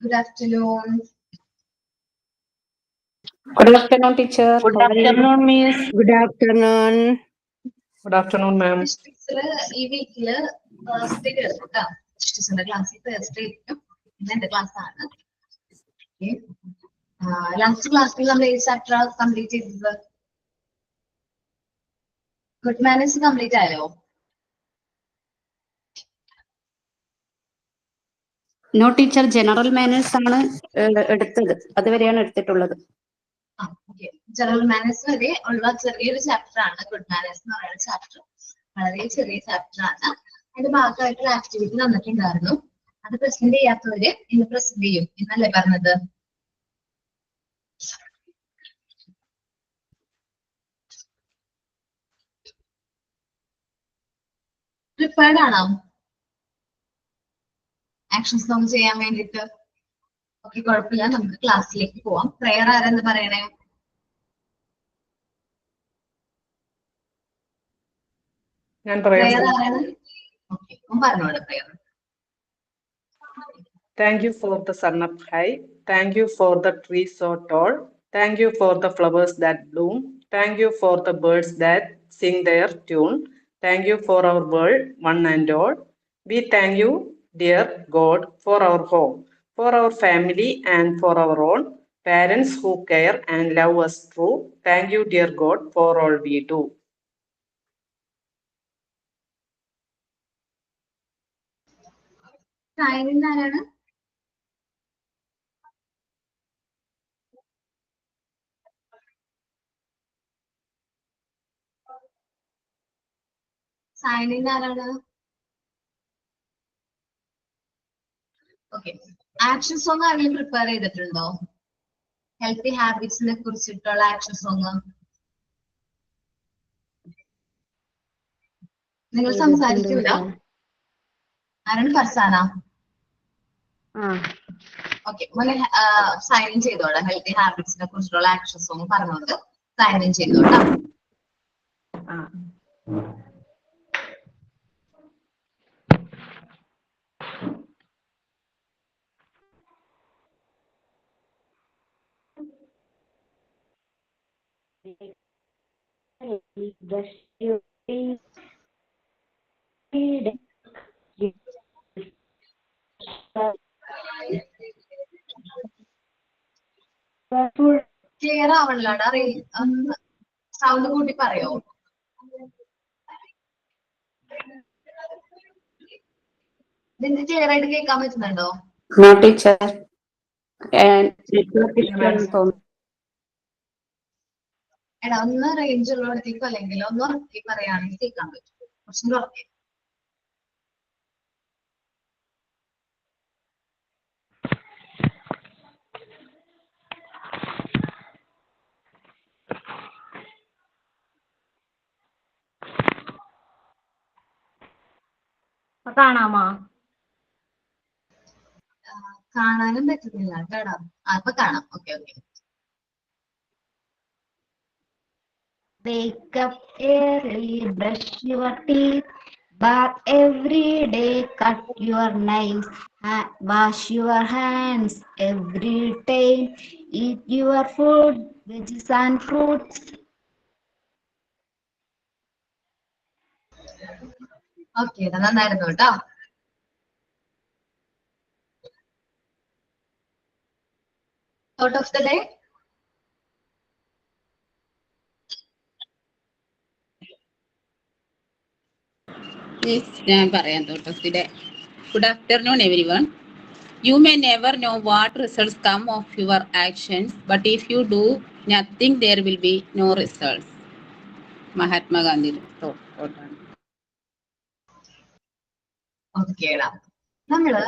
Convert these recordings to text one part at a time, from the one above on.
Good afternoon. Good afternoon, teacher. Good afternoon, Miss. Good afternoon. Good afternoon, ma'am. Teacher, ഈ വീക്കില് Thursday കേട്ടോ. ടീച്ചറിന്റെ ക്ലാസ്സിൽ Thursday ഇരിക്കും. ഇന്ന് എന്റെ ക്ലാസ് ആണ്. ലാസ്റ്റ് ക്ലാസ്സിൽ നമ്മൾ ഏത് ചാപ്റ്റർ കംപ്ലീറ്റ് ചെയ്തത്? ഗുഡ് മാനേഴ്സ് കംപ്ലീറ്റ് ആയോ? No, teacher. General manners ആണ് എടുത്തത്. അതുവരെയാണ് എടുത്തിട്ടുള്ളത്. ജനറൽ മാനേഴ്സ് വരെ ഉള്ള ചെറിയൊരു ചാപ്റ്റർ ആണ് ഗുഡ് മാനേഴ്സ് എന്ന് പറയുന്ന ചാപ്റ്റർ. വളരെ ചെറിയ ചാപ്റ്റർ ആണ്. അതിന്റെ ഭാഗമായിട്ടുള്ള ആക്ടിവിറ്റി തന്നിട്ടുണ്ടായിരുന്നു. അത് പ്രസന്റ് ചെയ്യാത്തവര് ഇന്ന് പ്രസന്റ് ചെയ്യും എന്നല്ലേ പറഞ്ഞത്? പ്രിപ്പയർഡ് ആണോ ആക്ഷൻ സോങ് ചെയ്യാൻ വേണ്ടിട്ട്? ഓക്കെ, കുഴപ്പമില്ല, നമുക്ക് ക്ലാസ്സിലേക്ക് പോവാം. പ്രെയർ ആരെന്ന് പറയണേ? പ്രെയർ ആരാണ്? ഓക്കെ, പറഞ്ഞോളൂ prayer. Thank you for the sun up high. Thank you for the trees so tall. Thank you for the flowers that bloom. Thank you for the birds that sing their tune. Thank you for our world, one and all. We thank you, dear God, for our home, for our family and for our own parents who care and love us true. Thank you, dear God, for all we do. സൈനിൻ ആരാണ്? സൈനിൻ ആരാണ്? Okay, action song ആരെങ്കിലും prepare ചെയ്തിട്ടുണ്ടോ? Healthy ഹാബിറ്റ്സിനെ കുറിച്ചിട്ടുള്ള action song നിങ്ങൾ സംസാരിക്കൂല? ആരാണ്? Farsana. Okay, മോനെ sign in ചെയ്തോളാം. Healthy ഹാബിറ്റ്സിനെ കുറിച്ചുള്ള ആക്ഷൻ സോങ് പറഞ്ഞോണ്ട് സൈൻ ഇൻ ചെയ്തോളാം. ക്ലിയർ ആവണില്ലാടാ, സൗണ്ട് കൂട്ടി പറയോ? നിനക്ക് ക്ലിയർ ആയിട്ട് കേൾക്കാൻ പറ്റുന്നുണ്ടോ? No, teacher. എടാ, ഒന്ന് റേഞ്ച് ഉള്ളിടത്തേക്കോ അല്ലെങ്കിൽ ഒന്ന് ഉറക്കി പറയുകയാണെങ്കിൽ കേൾക്കാൻ പറ്റും. കുറച്ചും ഉറക്കി. കാണാമോ? കാണാനും പറ്റുന്നില്ല കേടാ. അപ്പൊ കാണാം. Okay okay. Wake up early, brush your teeth, bath every day, cut your nails, wash your hands every time, eat your food, veggies and fruits. Okay, നന്നായിരുന്നു കേട്ടോ. Thought of the day? Yes, thought of the day. Good afternoon, everyone. You may never know what results come of your actions, but if you do nothing, there will be no results. Mahatma Gandhi thought. ഓക്കേടാ, നമ്മള്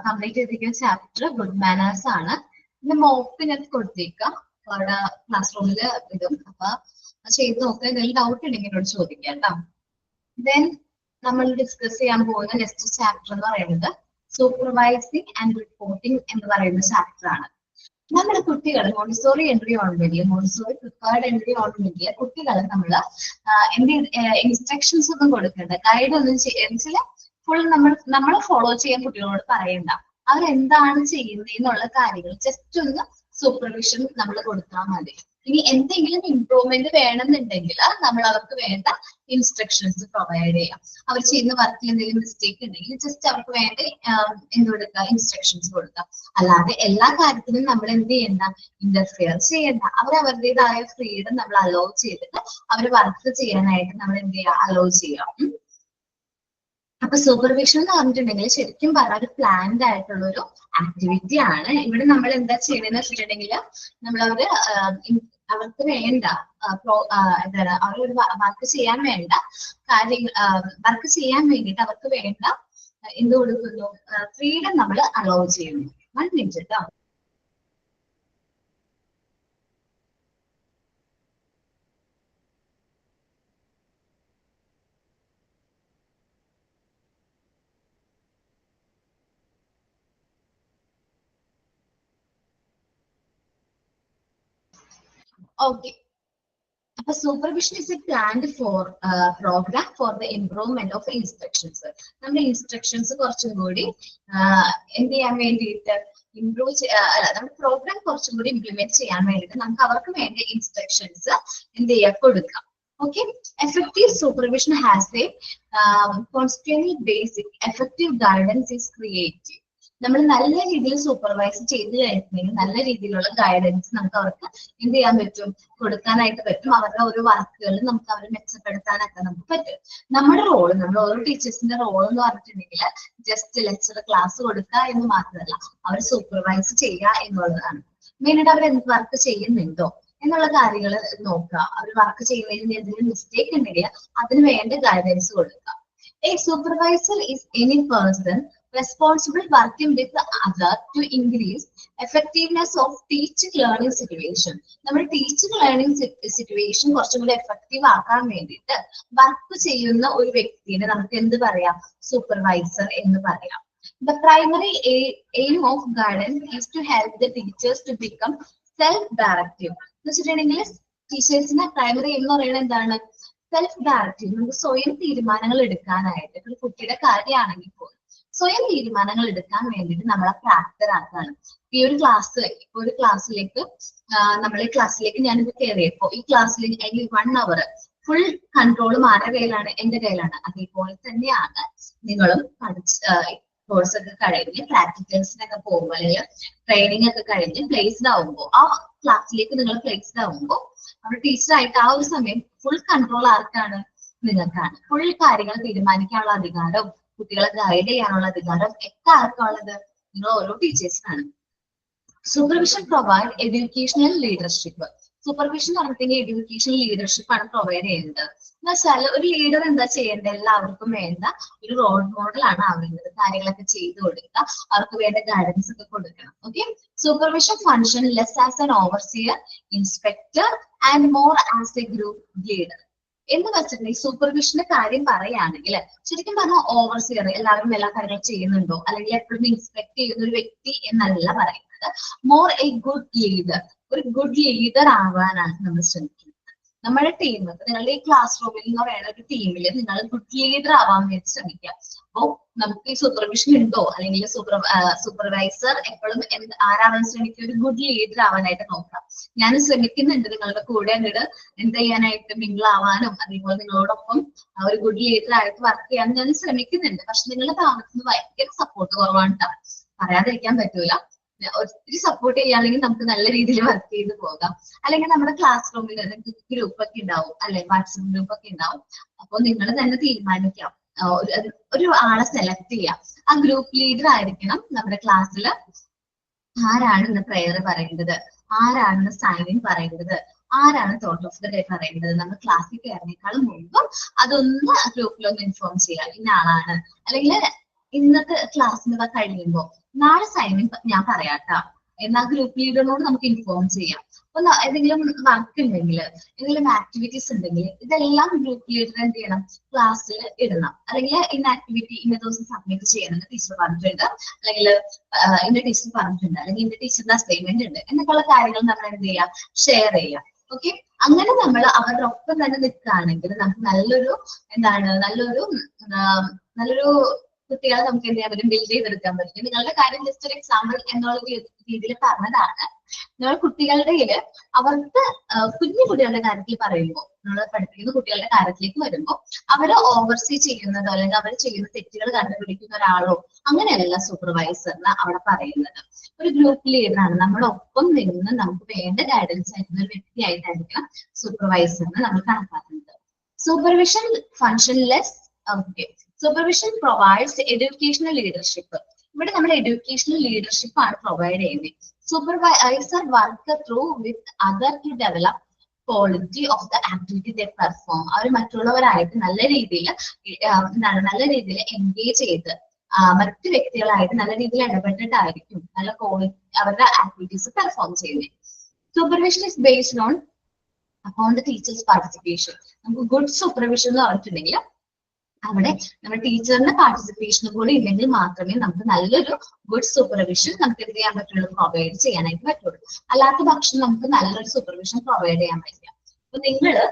complete ചെയ്തിരിക്കുന്ന chapter good manners ആണ്. പിന്നെ മോപ്പിനൊക്കെ കൊടുത്തേക്കാം അവിടെ class റൂമില് ഇതും. അപ്പൊ ചെയ്ത് നോക്കുക. എന്തെങ്കിലും ഡൗട്ട് ഉണ്ടെങ്കിൽ എന്നോട് ചോദിക്കാം കേട്ടോ. ദെൻ നമ്മൾ ഡിസ്കസ് ചെയ്യാൻ പോകുന്ന നെക്സ്റ്റ് ചാപ്റ്റർ എന്ന് പറയുന്നത് സൂപ്പർവൈസിങ് ആൻഡ് റിപ്പോർട്ടിംഗ് എന്ന് പറയുന്ന ചാപ്റ്റർ ആണ്. നമ്മുടെ കുട്ടികൾ Montessori entry already Montessori prepared entry already കുട്ടികൾ നമ്മള് എന്ത് ഇൻസ്ട്രക്ഷൻസ് ഒന്നും കൊടുക്കണ്ട, ഗൈഡ് ഒന്നും ഫുൾ നമ്മൾ ഫോളോ ചെയ്യാൻ കുട്ടികളോട് പറയണ്ട. അവരെന്താണ് ചെയ്യുന്നത് എന്നുള്ള കാര്യങ്ങൾ ജസ്റ്റ് ഒന്ന് സൂപ്പർവിഷൻ നമ്മൾ കൊടുത്താൽ മതി. ഇനി എന്തെങ്കിലും ഇംപ്രൂവ്മെന്റ് വേണമെന്നുണ്ടെങ്കിൽ നമ്മൾ അവർക്ക് വേണ്ട ഇൻസ്ട്രക്ഷൻസ് പ്രൊവൈഡ് ചെയ്യാം. അവർ ചെയ്യുന്ന വർക്കിൽ എന്തെങ്കിലും മിസ്റ്റേക്ക് ഉണ്ടെങ്കിൽ ജസ്റ്റ് അവർക്ക് വേണ്ട എന്ത് കൊടുക്കുക, ഇൻസ്ട്രക്ഷൻസ് കൊടുക്കുക. അല്ലാതെ എല്ലാ കാര്യത്തിനും നമ്മൾ എന്ത് ചെയ്യണ്ട, ഇന്റർഫിയർ ചെയ്യണ്ട. അവരവരുടേതായ ഫ്രീഡം നമ്മൾ അലോ ചെയ്തിട്ട് അവർ വർക്ക് ചെയ്യാനായിട്ട് നമ്മൾ എന്ത് ചെയ്യുക, അലോ ചെയ്യാം. അപ്പൊ സൂപ്പർവിഷൻ എന്ന് പറഞ്ഞിട്ടുണ്ടെങ്കിൽ ശരിക്കും പറഞ്ഞ ഒരു പ്ലാൻഡ് ആയിട്ടുള്ള ഒരു ആക്ടിവിറ്റി ആണ്. ഇവിടെ നമ്മൾ എന്താ ചെയ്യണമെന്ന് വെച്ചിട്ടുണ്ടെങ്കിൽ നമ്മൾ അവർക്ക് വേണ്ട എന്താണ് അവരൊരു വർക്ക് ചെയ്യാൻ വേണ്ട കാര്യങ്ങൾ, വർക്ക് ചെയ്യാൻ വേണ്ടിയിട്ട് അവർക്ക് വേണ്ട എന്ത് കൊടുക്കുന്നു, ഫ്രീഡം നമ്മൾ അലോ ചെയ്യുന്നു. 1 minute കേട്ടോ. Okay. അപ്പൊ supervision is a planned programme for the improvement of instructions. നമ്മുടെ ഇൻസ്ട്രക്ഷൻസ് കുറച്ചും കൂടി എന്ത് ചെയ്യാൻ വേണ്ടിയിട്ട് നമ്മുടെ പ്രോഗ്രാം കുറച്ചും കൂടി ഇംപ്ലിമെന്റ് ചെയ്യാൻ വേണ്ടിയിട്ട് നമുക്ക് അവർക്ക് വേണ്ട ഇൻസ്ട്രക്ഷൻസ് എന്ത് ചെയ്യാൻ കൊടുക്കാം. Okay, effective supervision has a constantly basic effective guidance is created. നമ്മൾ നല്ല രീതിയിൽ സൂപ്പർവൈസ് ചെയ്ത് കഴിഞ്ഞിട്ടുണ്ടെങ്കിൽ നല്ല രീതിയിലുള്ള ഗൈഡൻസ് നമുക്ക് അവർക്ക് എന്ത് ചെയ്യാൻ പറ്റും, കൊടുക്കാനായിട്ട് പറ്റും. അവരുടെ ഒരു വർക്കുകൾ നമുക്ക് അവരെ മെച്ചപ്പെടുത്താനൊക്കെ നമുക്ക് പറ്റും. നമ്മുടെ റോള്, നമ്മുടെ ഓരോ ടീച്ചേഴ്സിന്റെ റോൾ എന്ന് പറഞ്ഞിട്ടുണ്ടെങ്കിൽ ജസ്റ്റ് ലെക്ചർ ക്ലാസ് കൊടുക്കുക എന്ന് മാത്രമല്ല, അവർ സൂപ്പർവൈസ് ചെയ്യുക എന്നുള്ളതാണ്. മെയിനായിട്ട് അവർ എന്ത് വർക്ക് ചെയ്യുന്നുണ്ടോ എന്നുള്ള കാര്യങ്ങൾ നോക്കുക. അവർ വർക്ക് ചെയ്യുന്നതിന് എന്തെങ്കിലും മിസ്റ്റേക്ക് ഉണ്ടെങ്കിൽ അതിന് വേണ്ട ഗൈഡൻസ് കൊടുക്കുക. A supervisor is any person responsible working with the other to increase effectiveness of teaching learning situation. നമ്മുടെ ടീച്ചിങ് ലേണിംഗ് സിറ്റുവേഷൻ കുറച്ചും കൂടി എഫക്റ്റീവ് ആക്കാൻ വേണ്ടിയിട്ട് വർക്ക് ചെയ്യുന്ന ഒരു വ്യക്തിനെ നമുക്ക് എന്ത് പറയാം, സൂപ്പർവൈസർ എന്ന് പറയാം. The primary aim of guidance is to help the teachers to become self-directive. എന്ന് വെച്ചിട്ടുണ്ടെങ്കിൽ ടീച്ചേഴ്സിന്റെ പ്രൈമറി എന്ന് പറയുന്നത് എന്താണ്, സെൽഫ് ഡയറക്റ്റീവ്. നമുക്ക് സ്വയം തീരുമാനങ്ങൾ എടുക്കാനായിട്ട്, ഒരു കുട്ടിയുടെ കാര്യമാണെങ്കിൽ പോലും സ്വയം തീരുമാനങ്ങൾ എടുക്കാൻ വേണ്ടിയിട്ട് നമ്മളെ പ്രാപ്തരാക്കാണ്. ഈ ഒരു ക്ലാസ്സിലേക്ക് നമ്മളെ ക്ലാസ്സിലേക്ക് ഞാനിത് കയറിയപ്പോ ഈ ക്ലാസ്സിൽ എനിക്ക് 1 hour ഫുൾ കൺട്രോൾ ആരുടെ കയ്യിലാണ്, എന്റെ കയ്യിലാണ്. അതേപോലെ തന്നെയാണ് നിങ്ങളും കോഴ്സ് ഒക്കെ കഴിഞ്ഞ് പ്രാക്ടിക്കൽസിനൊക്കെ പോകുമ്പോൾ അല്ലെങ്കിൽ ട്രെയിനിങ് ഒക്കെ കഴിഞ്ഞ് പ്ലേസ്ഡ് ആവുമ്പോൾ, ആ ക്ലാസ്സിലേക്ക് നിങ്ങൾ പ്ലേസ്ഡ് ആവുമ്പോൾ അവിടെ ടീച്ചറായിട്ട് ആ ഒരു സമയം ഫുൾ കൺട്രോൾ ആർക്കാണ്, നിങ്ങൾക്കാണ്. ഫുൾ കാര്യങ്ങൾ തീരുമാനിക്കാനുള്ള അധികാരം, കുട്ടികളെ ഗൈഡ് ചെയ്യാനുള്ള അധികാരം ഒക്കെ ആർക്കാണുള്ളത്, നിങ്ങൾ ഓരോ ടീച്ചേഴ്സിനാണ്. Supervision provide educational leadership. Supervision പറഞ്ഞിട്ടുണ്ടെങ്കിൽ എഡ്യൂക്കേഷണൽ ലീഡർഷിപ്പ് ആണ് പ്രൊവൈഡ് ചെയ്യുന്നത്. എന്ന് വെച്ചാൽ ഒരു ലീഡർ എന്താ ചെയ്യേണ്ടത്, എല്ലാവർക്കും വേണ്ട ഒരു റോൾ മോഡൽ ആണ് ആവേണ്ടത്. കാര്യങ്ങളൊക്കെ ചെയ്തു കൊടുക്കുക, അവർക്ക് വേണ്ട ഗൈഡൻസ് ഒക്കെ കൊടുക്കണം. Okay, supervision function less as an overseer, inspector and more as A group leader. എന്ന് വെച്ചിട്ടുണ്ടെങ്കിൽ സൂപ്പർവിഷന്റെ കാര്യം പറയുകയാണെങ്കിൽ ശരിക്കും പറഞ്ഞാൽ ഓവർസിയർ എല്ലാവരും എല്ലാ കാര്യങ്ങളും ചെയ്യുന്നുണ്ടോ അല്ലെങ്കിൽ എപ്പോഴും ഇൻസ്പെക്ട് ചെയ്യുന്ന ഒരു വ്യക്തി എന്നല്ല പറയുന്നത്. മോർ എ ഗുഡ് ലീഡർ, ഒരു ഗുഡ് ലീഡർ ആവാനാണ് നമ്മൾ ശ്രമിക്കുന്നത്. നമ്മുടെ ടീം, നിങ്ങളുടെ ഈ ക്ലാസ് റൂമിൽ എന്ന് പറയുന്ന ഒരു ടീമിൽ നിങ്ങൾ ഗുഡ് ലീഡർ ആവാൻ വേണ്ടി ശ്രമിക്കുക. അപ്പോൾ നമുക്ക് ഈ സൂപ്പർവിഷൻ ഉണ്ടോ അല്ലെങ്കിൽ സൂപ്പർവൈസർ എപ്പോഴും ആരാവാൻ ശ്രമിക്കുക, ഒരു ഗുഡ് ലീഡർ ആവാനായിട്ട് നോക്കാം. ഞാൻ ശ്രമിക്കുന്നുണ്ട് നിങ്ങളുടെ കൂടെ അങ്ങോട്ട് എന്ത് ചെയ്യാനായിട്ട്, മിങ്കിൾ ആവാനും അതേപോലെ നിങ്ങളോടൊപ്പം ഒരു ഗുഡ് ലീഡർ ആയിട്ട് വർക്ക് ചെയ്യാൻ ഞാൻ ശ്രമിക്കുന്നുണ്ട്. പക്ഷെ നിങ്ങളുടെ ഭാഗത്ത് നിന്ന് ഭയങ്കര സപ്പോർട്ട് കുറവാണ് കേട്ടോ, പറയാതിരിക്കാൻ പറ്റൂല. ഒത്തിരി സപ്പോർട്ട് ചെയ്യുകയാണെങ്കിൽ നമുക്ക് നല്ല രീതിയിൽ വർക്ക് ചെയ്ത് പോകാം. അല്ലെങ്കിൽ നമ്മുടെ ക്ലാസ് റൂമിൽ ഗ്രൂപ്പ് ഒക്കെ ഉണ്ടാവും, അല്ലെ വാട്സപ്പ് ഗ്രൂപ്പ് ഒക്കെ ഉണ്ടാവും. അപ്പൊ നിങ്ങൾ തന്നെ തീരുമാനിക്കാം, ഒരു ആളെ സെലക്ട് ചെയ്യാം. ആ ഗ്രൂപ്പ് ലീഡർ ആയിരിക്കണം നമ്മുടെ ക്ലാസ്സിൽ. ആരാണ് ഇന്ന് പ്രെയർ പറയേണ്ടത്, ആരാണ് സൈൻ പറയേണ്ടത്, ആരാണ് തോട്ട് ഓഫ് ദ ഡേ പറയേണ്ടത്, നമ്മൾ ക്ലാസ്സിൽ കയറിനേക്കാളും മുമ്പും അതൊന്ന് ഗ്രൂപ്പിലൊന്ന് ഇൻഫോം ചെയ്യാം. ഇന്ന ആളാണ്, അല്ലെങ്കിൽ ഇന്നത്തെ ക്ലാസ്സിന് കഴിയുമ്പോൾ നാളെ സൈനിങ് ഞാൻ പറയാട്ടാ എന്നാൽ ഗ്രൂപ്പ് ലീഡറിനോട് നമുക്ക് ഇൻഫോം ചെയ്യാം. അപ്പൊ എന്തെങ്കിലും വർക്ക് ഉണ്ടെങ്കിൽ, എന്തെങ്കിലും ആക്ടിവിറ്റീസ് ഉണ്ടെങ്കിൽ ഇതെല്ലാം ഗ്രൂപ്പ് ലീഡർ എന്ത് ചെയ്യണം, ക്ലാസ്സിൽ ഇടണം. അല്ലെങ്കിൽ ഇന്ന ആക്ടിവിറ്റി ഇന്ന ദിവസം സബ്മിറ്റ് ചെയ്യണമെന്ന് ടീച്ചർ പറഞ്ഞിട്ടുണ്ട്, അല്ലെങ്കിൽ ഇന്ന ടീച്ചർ പറഞ്ഞിട്ടുണ്ട്, അല്ലെങ്കിൽ ഇന്ന ടീച്ചറിന്റെ അസൈൻമെന്റ് ഉണ്ട് എന്നൊക്കെയുള്ള കാര്യങ്ങൾ നമ്മൾ എന്ത് ചെയ്യാം, ഷെയർ ചെയ്യാം. ഓക്കെ, അങ്ങനെ നമ്മൾ അവരുടെ ഒപ്പം തന്നെ നിൽക്കുകയാണെങ്കിൽ നമുക്ക് നല്ലൊരു കുട്ടികളെ നമുക്ക് എന്ത് ചെയ്യാൻ പറ്റും, ബിൽഡ് ചെയ്തെടുക്കാൻ പറ്റും. നിങ്ങളുടെ കാര്യം ജസ്റ്റ് ഒരു എക്സാമ്പിൾ എന്നുള്ള രീതിയിൽ പറഞ്ഞതാണ്. നിങ്ങൾ കുട്ടികളുടെ അവർക്ക് കുഞ്ഞു കുട്ടികളുടെ കാര്യത്തിൽ പറയുമ്പോൾ, നമ്മൾ പഠിപ്പിക്കുന്ന കുട്ടികളുടെ കാര്യത്തിലേക്ക് വരുമ്പോൾ അവര് ഓവർസീ ചെയ്യുന്നതോ അല്ലെങ്കിൽ അവർ ചെയ്യുന്ന തെറ്റുകൾ കണ്ടുപിടിക്കുന്ന ഒരാളോ അങ്ങനെയല്ല സൂപ്പർവൈസറിന് അവിടെ പറയുന്നത്. ഒരു ഗ്രൂപ്പ് ലീഡറാണ്, നമ്മുടെ ഒപ്പം നിന്ന് നമുക്ക് വേണ്ട ഗൈഡൻസ് ആയിരുന്ന ഒരു വ്യക്തിയായിട്ടായിരിക്കണം സൂപ്പർവൈസറിന് നമ്മൾ കണക്കാക്കുന്നത്. Supervision functionless. Okay, supervision provides educational leadership. ഇവിടെ നമ്മൾ എഡ്യൂക്കേഷണൽ ലീഡർഷിപ്പ് ആണ് പ്രൊവൈഡ് ചെയ്യുന്നത്. Supervisor work through with other to develop quality of the activity they perform. അവർ മറ്റുള്ളവരായിട്ട് നല്ല രീതിയിൽ എൻഗേജ് ചെയ്ത് മറ്റു വ്യക്തികളായിട്ട് നല്ല രീതിയിൽ ഇടപെട്ടിട്ടായിരിക്കും നല്ല ക്വാളിറ്റി അവരുടെ ആക്ടിവിറ്റീസ് പെർഫോം ചെയ്യുന്നത്. Supervision is based on upon the teachers participation. നമുക്ക് ഗുഡ് സൂപ്പർവിഷൻ എന്ന് പറഞ്ഞിട്ടുണ്ടെങ്കിൽ അവിടെ നമ്മുടെ ടീച്ചറിന്റെ പാർട്ടിസിപ്പേഷൻ കൂടി ഉണ്ടെങ്കിൽ മാത്രമേ നമുക്ക് നല്ലൊരു ഗുഡ് സൂപ്പർവിഷൻ നമുക്ക് എന്ത് ചെയ്യാൻ പറ്റുള്ളൂ, പ്രൊവൈഡ് ചെയ്യാനായിട്ട് പറ്റുള്ളൂ. അല്ലാത്ത പക്ഷം നമുക്ക് നല്ലൊരു സൂപ്പർവിഷൻ പ്രൊവൈഡ് ചെയ്യാൻ പറ്റില്ല. അപ്പൊ നിങ്ങള്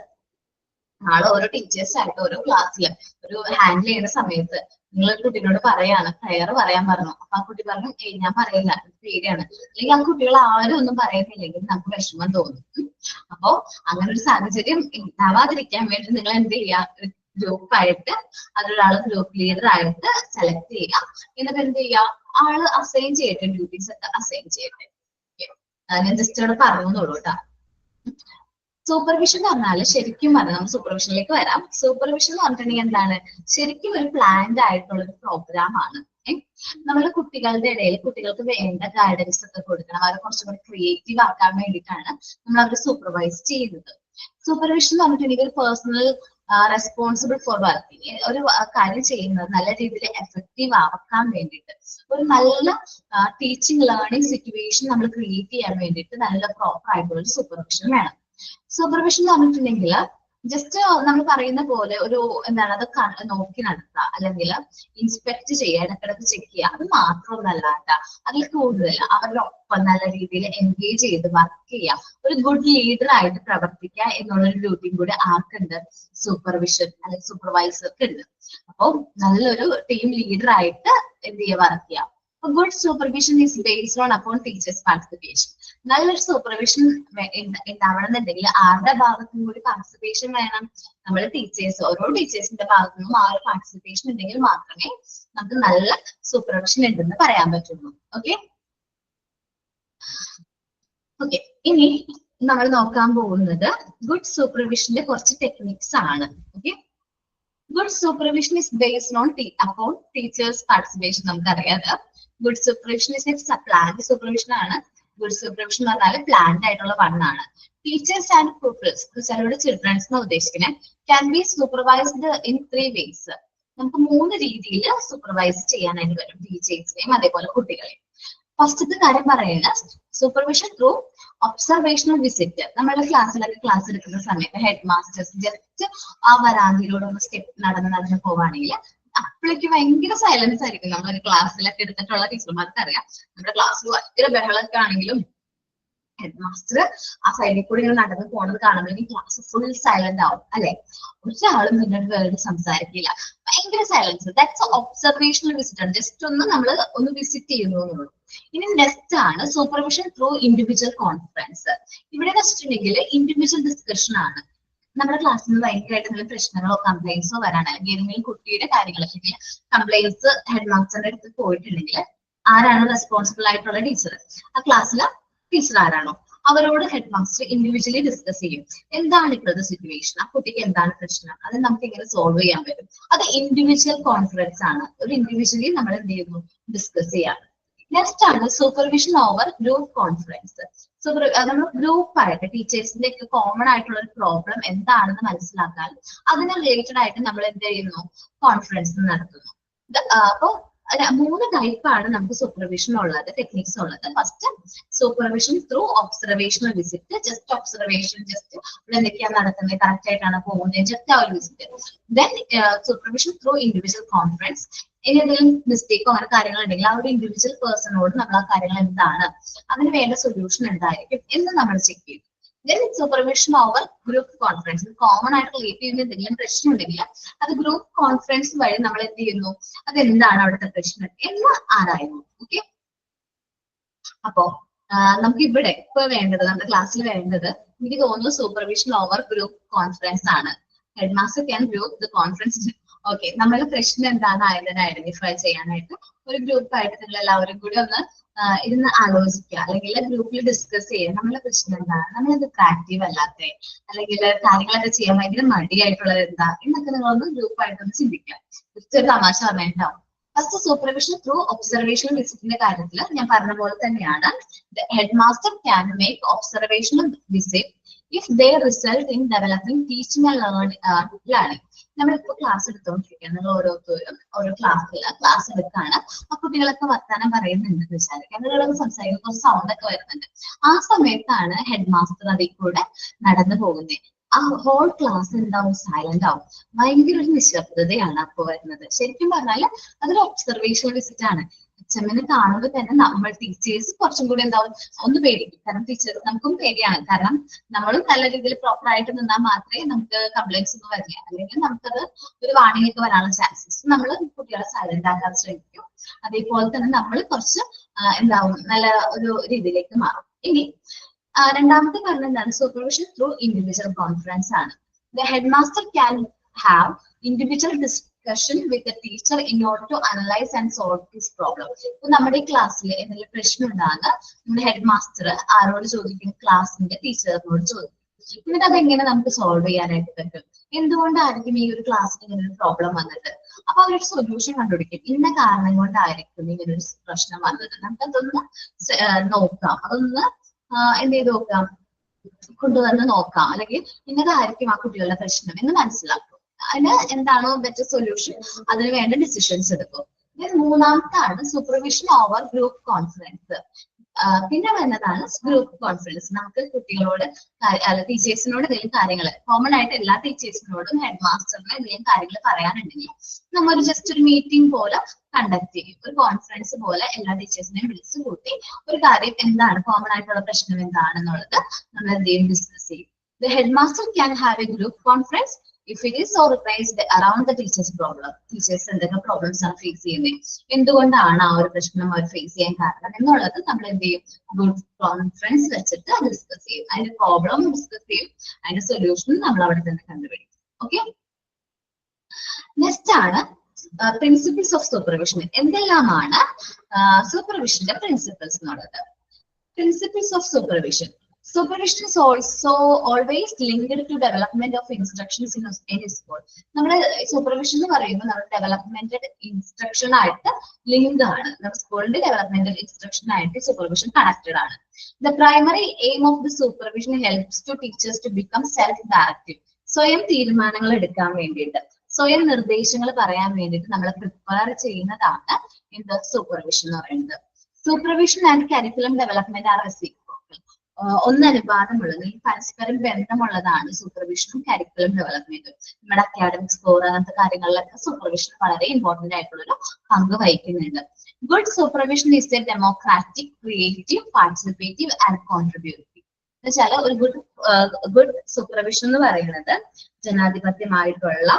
നാളെ ഓരോ ടീച്ചേഴ്സ് ആയിട്ട് ഓരോ ക്ലാസ്സിൽ ഒരു ഹാൻഡിൽ ചെയ്യുന്ന സമയത്ത് നിങ്ങൾ കുട്ടികളോട് പറയാണ്, പ്രയർ പറയാൻ പറഞ്ഞു. അപ്പൊ ആ കുട്ടി പറഞ്ഞു, ഞാൻ പറയില്ല, പേടിയാണ്. അല്ലെങ്കിൽ ആ കുട്ടികൾ ആരും ഒന്നും പറയുന്നില്ലെങ്കിൽ നമുക്ക് വിഷമം തോന്നും. അപ്പോ അങ്ങനെ ഒരു സാഹചര്യം ഉണ്ടാവാതിരിക്കാൻ വേണ്ടി നിങ്ങൾ എന്ത് ചെയ്യുക, ഗ്രൂപ്പായിട്ട് അതിലൊരാള് ഗ്രൂപ്പ് ലീഡർ ആയിട്ട് സെലക്ട് ചെയ്യുക. എന്നിട്ട് എന്ത് ചെയ്യുക, ആള് അസൈൻ ചെയ്യട്ടെ, ഡ്യൂട്ടീസ് ഒക്കെ അസൈൻ ചെയ്യട്ടെ. ഞാൻ ജസ്റ്റ് ഇവിടെ പറഞ്ഞോളൂ കേട്ടോ. സൂപ്പർവിഷൻ എന്ന് പറഞ്ഞാൽ ശരിക്കും പറഞ്ഞാൽ നമ്മൾ സൂപ്പർവിഷനിലേക്ക് വരാം. സൂപ്പർവിഷൻ എന്ന് പറഞ്ഞിട്ടുണ്ടെങ്കിൽ എന്താണ്, ശരിക്കും ഒരു പ്ലാൻഡ് ആയിട്ടുള്ള ഒരു പ്രോഗ്രാം ആണ്. നമ്മുടെ കുട്ടികളുടെ ഇടയിൽ കുട്ടികൾക്ക് വേണ്ട ഗൈഡൻസ് ഒക്കെ കൊടുക്കണം. അവരെ കുറച്ചും കൂടി ക്രിയേറ്റീവ് ആക്കാൻ വേണ്ടിയിട്ടാണ് നമ്മൾ അവരെ സൂപ്പർവൈസ് ചെയ്യുന്നത്. സൂപ്പർവിഷൻ എന്ന് പറഞ്ഞിട്ടുണ്ടെങ്കിൽ ഒരു പേഴ്സണൽ റെസ്പോൺസിബിൾ ഫോർ വർക്കിംഗ്, ഒരു കാര്യം ചെയ്യുന്നത് നല്ല രീതിയിൽ എഫക്റ്റീവ് ആക്കാൻ വേണ്ടിയിട്ട് ഒരു നല്ല ടീച്ചിങ് ലേണിംഗ് സിറ്റുവേഷൻ നമ്മൾ ക്രിയേറ്റ് ചെയ്യാൻ വേണ്ടിയിട്ട് നല്ല പ്രോപ്പർ ആയിട്ടുള്ള ഒരു സൂപ്പർവിഷൻ വേണം. സൂപ്പർവിഷൻ എന്ന് പറഞ്ഞിട്ടുണ്ടെങ്കിൽ ജസ്റ്റ് നമ്മൾ പറയുന്ന പോലെ ഒരു എന്താണ് അത് നോക്കി നടത്തുക അല്ലെങ്കിൽ ഇൻസ്പെക്ട് ചെയ്യുക, ഇടക്കിടക്ക് ചെക്ക് ചെയ്യുക, അത് മാത്രമൊന്നല്ല കേട്ടോ. അതിൽ കൂടുതൽ അവരുടെ ഒപ്പം നല്ല രീതിയിൽ എൻഗേജ് ചെയ്ത് വർക്ക് ചെയ്യുക, ഒരു ഗുഡ് ലീഡർ ആയിട്ട് പ്രവർത്തിക്കുക എന്നുള്ളൊരു ഡ്യൂട്ടിയും കൂടി ആർക്കുണ്ട്, സൂപ്പർവിഷൻ അല്ലെങ്കിൽ സൂപ്പർവൈസർക്ക് ഉണ്ട്. അപ്പോൾ നല്ലൊരു ടീം ലീഡർ ആയിട്ട് എന്ത് ചെയ്യുക, വർക്ക് ചെയ്യുക. Good supervision is based on upon teachers participation. നല്ലൊരു സൂപ്പർവിഷൻ ഉണ്ടാവണമെന്നുണ്ടെങ്കിൽ ആരുടെ ഭാഗത്തും കൂടി പാർട്ടിസിപ്പേഷൻ വേണം. നമ്മൾ ടീച്ചേഴ്സ്, ഓരോ ടീച്ചേഴ്സിന്റെ ഭാഗത്തു നിന്നും ആ ഒരു പാർട്ടിസിപ്പേഷൻ ഉണ്ടെങ്കിൽ മാത്രമേ നമുക്ക് നല്ല സൂപ്പർവിഷൻ ഉണ്ടെന്ന് പറയാൻ പറ്റുള്ളൂ. ഓക്കെ, ഇനി നമ്മൾ നോക്കാൻ പോകുന്നത് ഗുഡ് സൂപ്പർവിഷന്റെ കുറച്ച് ടെക്നിക്സ് ആണ്. Okay, good supervision is based on upon teachers participation. നമുക്കറിയാം good supervision is planned supervision ആണ്. ഗുഡ് സൂപ്പർവിഷൻ എന്ന് പറഞ്ഞാൽ പ്ലാൻഡ് ആയിട്ടുള്ള വണ്ണാണ്. ടീച്ചേഴ്സ് ആൻഡ് പീപ്പിൾസ്, ചിലരുടെ ചിൽഡ്രൻസ് എന്ന് ഉദ്ദേശിക്കുന്നത്, can be supervised in 3 ways. നമുക്ക് 3 രീതിയിൽ സൂപ്പർവൈസ് ചെയ്യാനായിട്ട് വരും ടീച്ചേഴ്സിനെയും അതേപോലെ കുട്ടികളെയും. ഫസ്റ്റത്തെ കാര്യം പറയുന്നത് സൂപ്പർവിഷൻ ത്രൂ ഒബ്സർവേഷണൽ വിസിറ്റ്. നമ്മുടെ ക്ലാസ്സിലൊക്കെ ക്ലാസ് എടുക്കുന്ന സമയത്ത് ഹെഡ് മാസ്റ്റേഴ്സ് ജസ്റ്റ് ആ വരാന്തിയിലൂടെ ഒന്ന് സ്റ്റെപ്പ് നടന്ന് പോവാണെങ്കിൽ അപ്പോഴേക്ക് ഭയങ്കര സൈലൻസ് ആയിരിക്കും. നമ്മളൊരു ക്ലാസ്സിലൊക്കെ എടുത്തിട്ടുള്ള ടീച്ചർമാർക്ക് അറിയാം, നമ്മുടെ ക്ലാസ്സിൽ ഭയങ്കര ബഹളമൊക്കെ ആണെങ്കിലും ഹെഡ് മാസ്റ്റർ ആ സൈഡിൽ കൂടി ഇങ്ങനെ നടന്ന് പോകുന്നത് കാണുമ്പോഴേക്കും ക്ലാസ് ഫുൾ സൈലന്റ് ആവും അല്ലെ. ഒരാളും പിന്നീട് വേറെ സംസാരിക്കില്ല, ഭയങ്കര silence. That's observational visit. Just ഒന്ന് വിസിറ്റ് ചെയ്യുന്നു എന്നുള്ളൂ. ഇനി നെക്സ്റ്റ് ആണ് സൂപ്പർവിഷൻ ത്രൂ ഇൻഡിവിജ്വൽ കോൺഫറൻസ്. ഇവിടെ വെച്ചിട്ടുണ്ടെങ്കിൽ ഇൻഡിവിജ്വൽ ഡിസ്കഷൻ ആണ്. നമ്മുടെ ക്ലാസ്സിൽ നിന്ന് ഭയങ്കരമായിട്ട് നല്ല പ്രശ്നങ്ങളോ കംപ്ലൈൻസോ വരാണ്, അല്ലെങ്കിൽ ഏതെങ്കിലും കുട്ടിയുടെ കാര്യങ്ങളൊക്കെ കംപ്ലൈൻസ് ഹെഡ് മാസ്റ്ററിന്റെ അടുത്ത് പോയിട്ടുണ്ടെങ്കിൽ ആരാണ് റെസ്പോൺസിബിൾ ആയിട്ടുള്ള ടീച്ചർ, ആ ക്ലാസ്സിലെ ടീച്ചർ ആരാണോ അവരോട് ഹെഡ് മാസ്റ്റർ ഇൻഡിവിജ്വലി ഡിസ്കസ് ചെയ്യും. എന്താണ് ഇപ്പോഴത്തെ സിറ്റുവേഷൻ, ആ കുട്ടിക്ക് എന്താണ് പ്രശ്നം, അത് നമുക്ക് എങ്ങനെ സോൾവ് ചെയ്യാൻ പറ്റും. അത് ഇൻഡിവിജ്വൽ കോൺഫറൻസ് ആണ്. ഒരു ഇൻഡിവിജ്വലി നമ്മൾ എന്ത് ചെയ്യുന്നു, ഡിസ്കസ് ചെയ്യാണ്. നെക്സ്റ്റ് ആണ് സൂപ്പർവിഷൻ ഓവർ ഗ്രൂപ്പ് കോൺഫറൻസ്. നമ്മൾ ഗ്രൂപ്പായിട്ട് ടീച്ചേഴ്സിന്റെ ഒക്കെ കോമൺ ആയിട്ടുള്ള ഒരു പ്രോബ്ലം എന്താണെന്ന് മനസ്സിലാക്കാൻ അതിന് റിലേറ്റഡ് ആയിട്ട് നമ്മൾ എന്ത് ചെയ്യുന്നു, കോൺഫറൻസ് നടത്തുന്നു. അപ്പോ 3 ടൈപ്പാണ് നമുക്ക് സൂപ്പർവിഷൻ ഉള്ളത്, ടെക്നിക്സ് ഉള്ളത്. First supervision through observational visit, just observation, just ഇവിടെ എന്തൊക്കെയാണ് നടക്കുന്നത്, കറക്റ്റ് ആയിട്ടാണ് പോകുന്നത്, ജസ്റ്റ് ആ ഒരു visit. Then supervision through individual conference. ഇനി എന്തെങ്കിലും മിസ്റ്റേക്കോ അങ്ങനെ കാര്യങ്ങൾ ഉണ്ടെങ്കിൽ ആ ഒരു ഇൻഡിവിജ്വൽ പേഴ്സണോട് നമ്മൾ ആ കാര്യങ്ങൾ എന്താണ്, അതിന് വേണ്ട സൊല്യൂഷൻ എന്തായിരിക്കും എന്ന് നമ്മൾ ചെക്ക് ചെയ്യും. Then supervision over group conference. Common ആയിട്ട് റിലേറ്റ് ചെയ്യുന്ന എന്തെങ്കിലും പ്രശ്നം ഉണ്ടെങ്കിൽ അത് ഗ്രൂപ്പ് കോൺഫറൻസ് വഴി നമ്മൾ എന്ത് ചെയ്യുന്നു, അതെന്താണ് അവിടുത്തെ പ്രശ്നം എന്ന് ആരായുന്നു. ഓക്കെ, അപ്പോ നമുക്ക് ഇവിടെ ഇപ്പൊ വേണ്ടത്, നമ്മുടെ ക്ലാസ്സിൽ വേണ്ടത് എനിക്ക് തോന്നുന്നു സൂപ്പർവിഷൻ ഓവർ ഗ്രൂപ്പ് കോൺഫറൻസ് ആണ്. Head master can group the conference. Okay, നമ്മുടെ പ്രശ്നം എന്താണ് അതിനെ ഐഡന്റിഫൈ ചെയ്യാനായിട്ട് ഒരു ഗ്രൂപ്പ് ആയിട്ട് നിങ്ങൾ എല്ലാവരും കൂടി ഒന്ന് ഇരുന്ന് ആലോചിക്കുക, അല്ലെങ്കിൽ ഗ്രൂപ്പിൽ ഡിസ്കസ് ചെയ്യുക. നമ്മളെ പ്രശ്നം എന്താണ്, നമ്മളത് ആക്റ്റീവ് അല്ലാത്ത, അല്ലെങ്കിൽ കാര്യങ്ങളൊക്കെ ചെയ്യാൻ ഭയങ്കര മടിയായിട്ടുള്ളത് എന്താ എന്നൊക്കെ നിങ്ങളൊന്ന് ഗ്രൂപ്പായിട്ടൊന്ന് ചിന്തിക്കുക. ഒരു തമാശ പറഞ്ഞിട്ടുണ്ടാവും. ഫസ്റ്റ് സൂപ്പർവിഷൻ ത്രൂ ഒബ്സർവേഷണൽ വിസിറ്റിന്റെ കാര്യത്തിൽ ഞാൻ പറഞ്ഞ പോലെ തന്നെയാണ്. Head master can make observational visit if they result in developing teaching and learning. നമ്മളിപ്പോ ക്ലാസ് എടുത്തുകൊണ്ടിരിക്കുകയാണ്, നിങ്ങൾ ഓരോരുത്തരും ഓരോ ക്ലാസ് എടുക്കാണ്. ആ കുട്ടികളൊക്കെ വർത്താനം പറയുന്നുണ്ടെന്ന് വെച്ചാൽ കുട്ടികളൊക്കെ സംസാരിക്കുന്ന കുറച്ച് സൗണ്ട് ഒക്കെ വരുന്നുണ്ട്. ആ സമയത്താണ് ഹെഡ് മാസ്റ്റർ അതിൽ കൂടെ നടന്നു പോകുന്നത്. ആ ഹോൾ ക്ലാസ് എന്താവും, സൈലന്റ് ആവും. ഭയങ്കര ഒരു നിശബ്ദതയാണ് അപ്പൊ വരുന്നത്. ശരിക്കും പറഞ്ഞാൽ അതൊരു ഒബ്സർവേഷണൽ വിസിറ്റ് ആണ്. അച്ഛമ്മനെ കാണുമ്പോൾ തന്നെ നമ്മൾ ടീച്ചേഴ്സ് കുറച്ചും കൂടി എന്താവും, ഒന്ന് പേടിക്കും. കാരണം ടീച്ചേഴ്സ് നമുക്കും പേടിയാണ്. കാരണം നമ്മളും നല്ല രീതിയിൽ പ്രോപ്പർ ആയിട്ട് നിന്നാൽ മാത്രമേ നമുക്ക് കംപ്ലൈൻസ് ഒന്നും വരില്ല, അല്ലെങ്കിൽ നമുക്കത് ഒരു വാണിംഗ് ഒക്കെ വരാനുള്ള ചാൻസസ്. നമ്മൾ കുട്ടികളെ സൈലന്റ് ആക്കാൻ ശ്രമിക്കും. അതേപോലെ തന്നെ നമ്മൾ കുറച്ച് എന്താവും, നല്ല ഒരു രീതിയിലേക്ക് മാറും. ഇനി രണ്ടാമത്തെ കാരണം എന്താണ്, സൂപ്പർവിഷൻ ത്രൂ ഇൻഡിവിജ്വൽ കോൺഫറൻസ് ആണ്. The head master can have individual discussion with the teacher in order to analyse and solve this problem. ഇപ്പൊ നമ്മുടെ ഈ ക്ലാസ്സിൽ എന്തെങ്കിലും പ്രശ്നം ഉണ്ടാകുന്ന നമ്മുടെ ഹെഡ് മാസ്റ്റർ ആരോട് ചോദിക്കും, ക്ലാസ്സിന്റെ ടീച്ചറിനോട് ചോദിക്കും. എന്നിട്ട് അതെങ്ങനെ നമുക്ക് സോൾവ് ചെയ്യാനായിട്ട് പറ്റും, എന്തുകൊണ്ടായിരിക്കും ഈ ഒരു ക്ലാസ്സിൽ ഇങ്ങനെ ഒരു പ്രോബ്ലം വന്നത്, അപ്പൊ അവരൊരു സൊല്യൂഷൻ കണ്ടുപിടിക്കും. ഇന്ന കാരണം കൊണ്ടായിരിക്കും ഇങ്ങനെ ഒരു പ്രശ്നം വന്നത്, നമുക്കതൊന്ന് നോക്കാം, അതൊന്ന് എന്ത് ചെയ്ത് നോക്കാം, കൊണ്ടുവന്ന് നോക്കാം, അല്ലെങ്കിൽ ഇന്നതായിരിക്കും ആ കുട്ടികളുടെ പ്രശ്നം എന്ന് മനസ്സിലാക്കും. അതിന് എന്താണോ ബെറ്റർ സൊല്യൂഷൻ, അതിന് വേണ്ട ഡിസിഷൻസ് എടുക്കും. മൂന്നാമത്താണ് സൂപ്പർവിഷൻ ഓവർ ഗ്രൂപ്പ് കോൺഫറൻസ്. പിന്നെ വരുന്നതാണ് ഗ്രൂപ്പ് കോൺഫറൻസ്. നമുക്ക് കുട്ടികളോട് ടീച്ചേഴ്സിനോട് എന്തെങ്കിലും കാര്യങ്ങൾ, കോമൺ ആയിട്ട് എല്ലാ ടീച്ചേഴ്സിനോടും ഹെഡ് മാസ്റ്ററിന് എന്തെങ്കിലും കാര്യങ്ങൾ പറയാനുണ്ടെങ്കിൽ നമ്മൾ ജസ്റ്റ് ഒരു മീറ്റിംഗ് പോലെ കണ്ടക്ട് ചെയ്യും. ഒരു കോൺഫറൻസ് പോലെ എല്ലാ ടീച്ചേഴ്സിനെയും വിളിച്ചു കൂട്ടി ഒരു കാര്യം എന്താണ്, കോമൺ ആയിട്ടുള്ള പ്രശ്നം എന്താണെന്നുള്ളത് നമ്മൾ എന്ത് ചെയ്യും, ഡിസ്കസ് ചെയ്യും. The headmaster can have a group conference if it is organized around the teacher's problem. Teachers എന്തൊക്കെ പ്രോബ്ലംസ് ആണ് ഫേസ് ചെയ്യുന്നത്, എന്തുകൊണ്ടാണ് ആ ഒരു പ്രശ്നം അവർ ഫേസ് ചെയ്യാൻ കാരണം എന്നുള്ളത് നമ്മൾ എന്ത് ചെയ്യും, ഗ്രൂപ്പ് കോൺഫറൻസ് വെച്ചിട്ട് ഡിസ്കസ് ചെയ്യും. അതിന്റെ പ്രോബ്ലം ഡിസ്കസ് ചെയ്യും, അതിന്റെ സൊല്യൂഷൻ നമ്മൾ അവിടെ തന്നെ കണ്ടുപിടിക്കും. ഓക്കെ, നെക്സ്റ്റ് ആണ് പ്രിൻസിപ്പിൾസ് ഓഫ് സൂപ്പർവിഷൻ. എന്തെല്ലാമാണ് സൂപ്പർവിഷന്റെ പ്രിൻസിപ്പിൾസ് എന്നുള്ളത്. Principles of supervision. Supervision is also always linked to development of instructions in a school. നമ്മുടെ സൂപ്പർവിഷൻ എന്ന് പറയുമ്പോൾ നമ്മുടെ ഡെവലപ്മെന്റൽ ഇൻസ്ട്രക്ഷൻ ആയിട്ട് ലിങ്ക് ആണ്. നമ്മുടെ സ്കൂളിന്റെ ഡെവലപ്മെന്റൽ ഇൻസ്ട്രക്ഷൻ ആയിട്ട് സൂപ്പർവിഷൻ കണക്റ്റഡ് ആണ്. The primary aim of the supervision helps to teachers to become self-directive. സ്വയം തീരുമാനങ്ങൾ എടുക്കാൻ വേണ്ടിയിട്ട്, സ്വയം നിർദ്ദേശങ്ങൾ പറയാൻ വേണ്ടിയിട്ട് നമ്മളെ പ്രിപ്പയർ ചെയ്യുന്നതാണ് എന്ത്, സൂപ്പർവിഷൻ എന്ന് പറയുന്നത്. Supervision and curriculum development are reciprocal. ഒന്നനുപാതമുള്ളത്, പരസ്പരം ബന്ധമുള്ളതാണ് സൂപ്പർവിഷനും കരിക്കുലം ഡെവലപ്മെന്റും. നമ്മുടെ അക്കാഡമിക് സ്കോർ അങ്ങനത്തെ കാര്യങ്ങളിലൊക്കെ സൂപ്പർവിഷൻ വളരെ ഇമ്പോർട്ടന്റ് ആയിട്ടുള്ളൊരു പങ്ക് വഹിക്കുന്നുണ്ട്. Good supervision is a democratic, creative, participative and contributive. എന്നുവെച്ചാൽ ഒരു ഗുഡ് സൂപ്പർവിഷൻ എന്ന് പറയുന്നത് ജനാധിപത്യമായിട്ടുള്ള,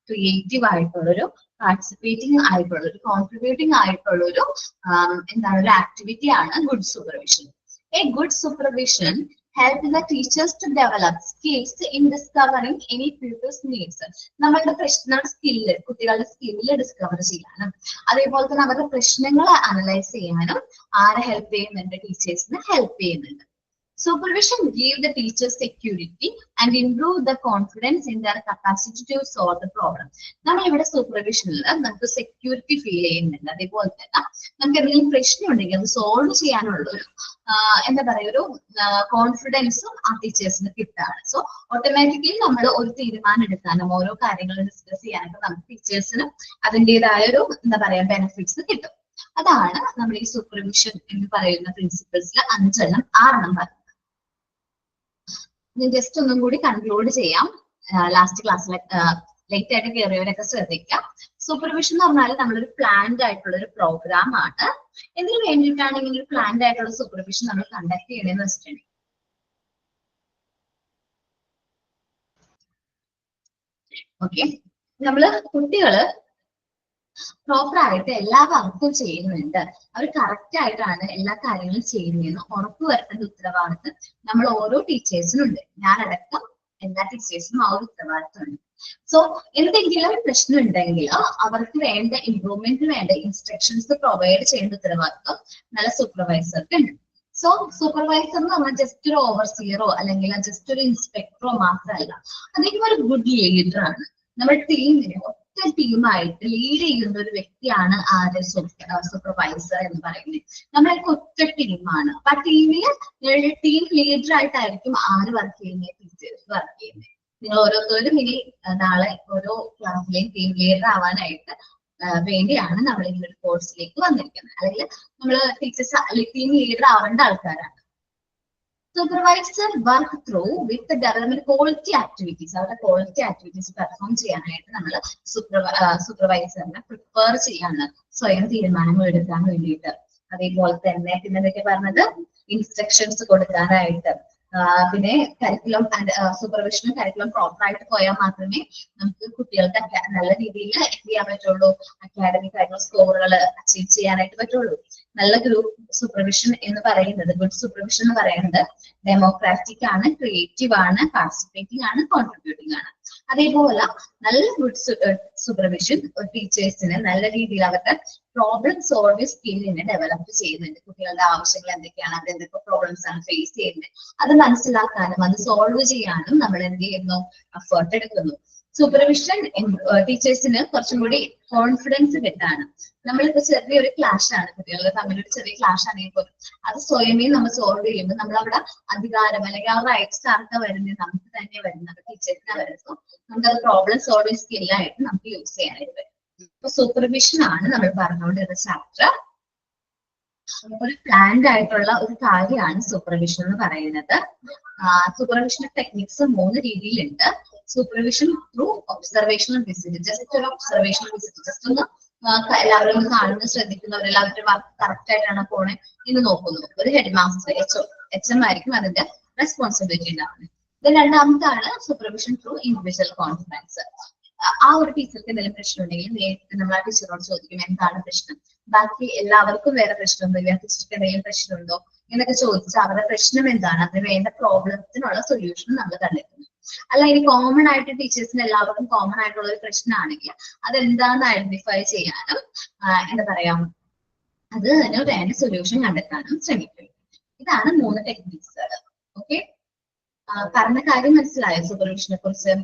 ക്രിയേറ്റീവ് ആയിട്ടുള്ളൊരു, പാർട്ടിസിപ്പേറ്റിംഗ് ആയിട്ടുള്ളൊരു, കോൺട്രിബ്യൂട്ടിംഗ് ആയിട്ടുള്ളൊരു എന്താണ്, ഒരു ആക്ടിവിറ്റി ആണ് good supervision. A good supervision helps the teachers to develop skills in discovering any pupils' needs. നമ്മളുടെ പ്രശ്നങ്ങളുടെ സ്കില്ല്, കുട്ടികളുടെ സ്കില്ല് ഡിസ്കവർ ചെയ്യാനും അതേപോലെ തന്നെ അവരുടെ പ്രശ്നങ്ങൾ അനലൈസ് ചെയ്യാനും ആരെ ഹെൽപ്പ് ചെയ്യുന്നുണ്ട്, ടീച്ചേഴ്സിനെ ഹെൽപ്പ് ചെയ്യുന്നുണ്ട്. Supervision gives the teachers security and improve the confidence in their capacity to solve the problem. നമ്മൾ ഇവിടെ സൂപ്പർവിഷനിൽ നമുക്ക് സെക്യൂരിറ്റി ഫീൽ ചെയ്യുന്നുണ്ട്. അതേപോലെ തന്നെ നമുക്ക് എന്തെങ്കിലും പ്രശ്നം ഉണ്ടെങ്കിൽ അത് സോൾവ് ചെയ്യാനുള്ള ഒരു എന്താ പറയുക, ഒരു കോൺഫിഡൻസും ആ ടീച്ചേഴ്സിന് കിട്ടാണ്. സോ ഓട്ടോമാറ്റിക്കലി നമ്മൾ ഒരു തീരുമാനം എടുക്കാനും ഓരോ കാര്യങ്ങൾ ഡിസ്കസ് ചെയ്യാനൊക്കെ നമുക്ക് ടീച്ചേഴ്സിനും അതിൻ്റെതായ ഒരു എന്താ പറയാ ബെനിഫിറ്റ്സ് കിട്ടും. അതാണ് നമ്മൾ ഈ സൂപ്പർവിഷൻ എന്ന് പറയുന്ന പ്രിൻസിപ്പിൾസിൽ 6 പറഞ്ഞത്. ഞാൻ ജസ്റ്റ് ഒന്നും കൂടി കൺക്ലൂഡ് ചെയ്യാം. ലാസ്റ്റ് ക്ലാസ്സിൽ ലേറ്റ് ആയിട്ട് കയറിയവരൊക്കെ ശ്രദ്ധിക്കാം. സൂപ്പർവിഷൻ എന്ന് പറഞ്ഞാൽ നമ്മളൊരു പ്ലാൻഡ് ആയിട്ടുള്ള ഒരു പ്രോഗ്രാം ആണ്. എന്തിനു വേണ്ടിയിട്ടാണ് ഇങ്ങനെ ഒരു പ്ലാൻഡ് ആയിട്ടുള്ള സൂപ്പർവിഷൻ നമ്മൾ കണ്ടക്ട് ചെയ്യണമെന്ന് വെച്ചിട്ടുണ്ടെങ്കിൽ, ഓക്കെ, നമ്മള് കുട്ടികള് പ്രോപ്പർ ആയിട്ട് എല്ലാ വർക്കും ചെയ്യുന്നുണ്ട്, അവർ കറക്റ്റ് ആയിട്ടാണ് എല്ലാ കാര്യങ്ങളും ചെയ്യുന്നതെന്ന് ഉറപ്പുവരുത്തേണ്ട ഉത്തരവാദിത്വം നമ്മൾ ഓരോ ടീച്ചേഴ്സിനും ഉണ്ട്. ഞാനടക്കം എല്ലാ ടീച്ചേഴ്സിനും ആ ഒരു ഉത്തരവാദിത്വമുണ്ട്. സോ എന്തെങ്കിലും പ്രശ്നം ഉണ്ടെങ്കിൽ അവർക്ക് വേണ്ട ഇംപ്രൂവ്മെന്റിന് വേണ്ട ഇൻസ്ട്രക്ഷൻസ് പ്രൊവൈഡ് ചെയ്യുന്ന ഉത്തരവാദിത്വം നല്ല സൂപ്പർവൈസർക്ക് ഉണ്ട്. സോ സൂപ്പർവൈസർ എന്ന് പറഞ്ഞാൽ ജസ്റ്റ് ഒരു ഓവർസിയറോ അല്ലെങ്കിൽ ജസ്റ്റ് ഒരു ഇൻസ്പെക്ടറോ മാത്രമല്ല, അദ്ദേഹം ഒരു ഗുഡ് ലീഡർ ആണ്. നമ്മുടെ ടീമിനെ ഒറ്റ ടീമായിട്ട് ലീഡ് ചെയ്യുന്ന ഒരു വ്യക്തിയാണ് ആര് സൂപ്പർവൈസർ എന്ന് പറയുന്നത്. നമ്മളൊക്കെ ഒറ്റ ടീമാണ്. അപ്പൊ ആ ടീമില് ടീം ലീഡർ ആയിട്ടായിരിക്കും ആര് വർക്ക് ചെയ്യുന്നത്, ടീച്ചേഴ്സ് വർക്ക് ചെയ്യുന്നത്. നിങ്ങൾ ഓരോരുത്തരും ഇനി നാളെ ഓരോ ക്ലാസ്സിലെയും ടീം ലീഡർ ആവാനായിട്ട് വേണ്ടിയാണ് നമ്മൾ ഈ ഒരു കോഴ്സിലേക്ക് വന്നിരിക്കുന്നത്. അല്ലെങ്കിൽ നമ്മൾ ടീച്ചേഴ്സ് ടീം ലീഡർ ആവേണ്ട ആൾക്കാരാണ്. സൂപ്പർവൈസർ വർക്ക് ത്രൂ വിത്ത് ഡെവലപ്മെന്റ് ക്വാളിറ്റി ആക്ടിവിറ്റീസ്. അവരുടെ ക്വാളിറ്റി ആക്ടിവിറ്റീസ് പെർഫോം ചെയ്യാനായിട്ട് നമ്മൾ സൂപ്പർവൈസറിനെ പ്രിപ്പയർ ചെയ്യാണ്, സ്വയം തീരുമാനങ്ങൾ എടുക്കാൻ വേണ്ടിയിട്ട്. അതേപോലെ തന്നെ പിന്നെ എന്തൊക്കെ പറഞ്ഞത്, ഇൻസ്ട്രക്ഷൻസ് കൊടുക്കാനായിട്ട്, പിന്നെ കരിക്കുലം സൂപ്പർവിഷനും കരിക്കുലം പ്രോപ്പർ ആയിട്ട് പോയാൽ മാത്രമേ നമുക്ക് കുട്ടികൾക്ക് നല്ല രീതിയിൽ എന്ത് ചെയ്യാൻ പറ്റുള്ളൂ, അക്കാഡമിക് ആയിട്ടുള്ള സ്കോറുകൾ അച്ചീവ് ചെയ്യാനായിട്ട് പറ്റുള്ളൂ. നല്ല ഗ്രൂപ്പ് സൂപ്പർവിഷൻ എന്ന് പറയുന്നത്, ഗുഡ് സൂപ്പർവിഷൻ എന്ന് പറയുന്നത് ഡെമോക്രാറ്റിക് ആണ്, ക്രിയേറ്റീവ് ആണ്, പാർട്ടിസിപ്പേറ്റിംഗ് ആണ്, കോൺട്രിബ്യൂട്ടിംഗ് ആണ്. അതേപോലെ നല്ല ഗുഡ് സൂപ്പർവിഷൻ ടീച്ചേഴ്സിന് നല്ല രീതിയിൽ അവരുടെ പ്രോബ്ലം സോൾവിംഗ് സ്കില്ലിനെ ഡെവലപ്പ് ചെയ്യുന്നുണ്ട്. കുട്ടികളുടെ ആവശ്യങ്ങൾ എന്തൊക്കെയാണ്, അത് എന്തൊക്കെ പ്രോബ്ലംസ് ആണ് ഫേസ് ചെയ്യുന്നത്, അത് മനസ്സിലാക്കാനും അത് സോൾവ് ചെയ്യാനും നമ്മൾ എന്ത് ചെയ്യുന്നു, എഫേർട്ട് എടുക്കുന്നു. സൂപ്പർവിഷൻ ടീച്ചേഴ്സിന് കുറച്ചും കൂടി കോൺഫിഡൻസ് കിട്ടാണ്. നമ്മളിപ്പോ ചെറിയൊരു ക്ലാഷ് ആണ്, കുട്ടികൾ തമ്മിലൊരു ചെറിയ ക്ലാഷ് ആണെങ്കിൽ പോലും അത് സ്വയമേ നമ്മൾ സോൾവ് ചെയ്യുമ്പോൾ നമ്മൾ അവിടെ അധികാരം അല്ലെങ്കിൽ ആ റൈറ്റ്സ് ആർക്കാ വരുന്നത്, നമുക്ക് തന്നെ വരുന്നത്, ടീച്ചേഴ്സിനെ വരുന്നത്. നമുക്കത് പ്രോബ്ലം സോൾവിംഗ് സ്കില്ലായിട്ട് നമുക്ക് യൂസ് ചെയ്യാനായിട്ട് വരും. അപ്പൊ സൂപ്പർവിഷൻ ആണ് നമ്മൾ പറഞ്ഞുകൊണ്ടിരുന്ന ചാപ്റ്റർ. ഒരു പ്ലാൻഡ് ആയിട്ടുള്ള ഒരു കാര്യമാണ് സൂപ്പർവിഷൻ എന്ന് പറയുന്നത്. സൂപ്പർവിഷൻ ടെക്നിക്സ് 3 രീതിയിലുണ്ട്. Supervision through observational visit, just ഒരു ഒബ്സർവേഷണൽ വിസിറ്റ്, ജസ്റ്റ് ഒന്ന് എല്ലാവരും ഒന്ന് കാണുന്നു, ശ്രദ്ധിക്കുന്നവരെല്ലാവരുടെ വർക്ക് കറക്റ്റ് ആയിട്ടാണ് പോണേ എന്ന് നോക്കുന്നു. ഒരു ഹെഡ് മാസ്റ്റർ HM ആയിരിക്കും അതിന്റെ റെസ്പോൺസിബിലിറ്റി ഉണ്ടാവുന്നത്. ഇത് രണ്ടാമത്താണ് സൂപ്പർവിഷൻ ത്രൂ ഇൻഡിവിജ്വൽ കോൺഫിഡൻസ്. ആ ഒരു ടീച്ചർക്ക് എന്തെങ്കിലും പ്രശ്നം ഉണ്ടെങ്കിൽ നേരിട്ട് നമ്മൾ ആ ടീച്ചറോട് ചോദിക്കും എന്താണ് പ്രശ്നം, ബാക്കി എല്ലാവർക്കും വേറെ പ്രശ്നമൊന്നുമില്ല, ടീച്ചർക്ക് എന്തെങ്കിലും പ്രശ്നമുണ്ടോ എന്നൊക്കെ ചോദിച്ച് അവരുടെ പ്രശ്നം എന്താണ്, അതിന് വേണ്ട പ്രോബ്ലത്തിനുള്ള സൊല്യൂഷൻ നമ്മൾ കണ്ടെത്തുന്നു. അല്ല ഇനി കോമൺ ആയിട്ട് ടീച്ചേഴ്സിന് എല്ലാവർക്കും കോമൺ ആയിട്ടുള്ള ഒരു പ്രശ്നമാണെങ്കിൽ അതെന്താന്ന് ഐഡന്റിഫൈ ചെയ്യാനും എന്താ പറയാ അതിന് വേണ്ട സൊല്യൂഷൻ കണ്ടെത്താനും ശ്രമിക്കും. ഇതാണ് 3 ടെക്നിക്സ്. ഓക്കെ, പറഞ്ഞ കാര്യം മനസ്സിലായോ സൂപ്പർവിഷനെ കുറിച്ച്?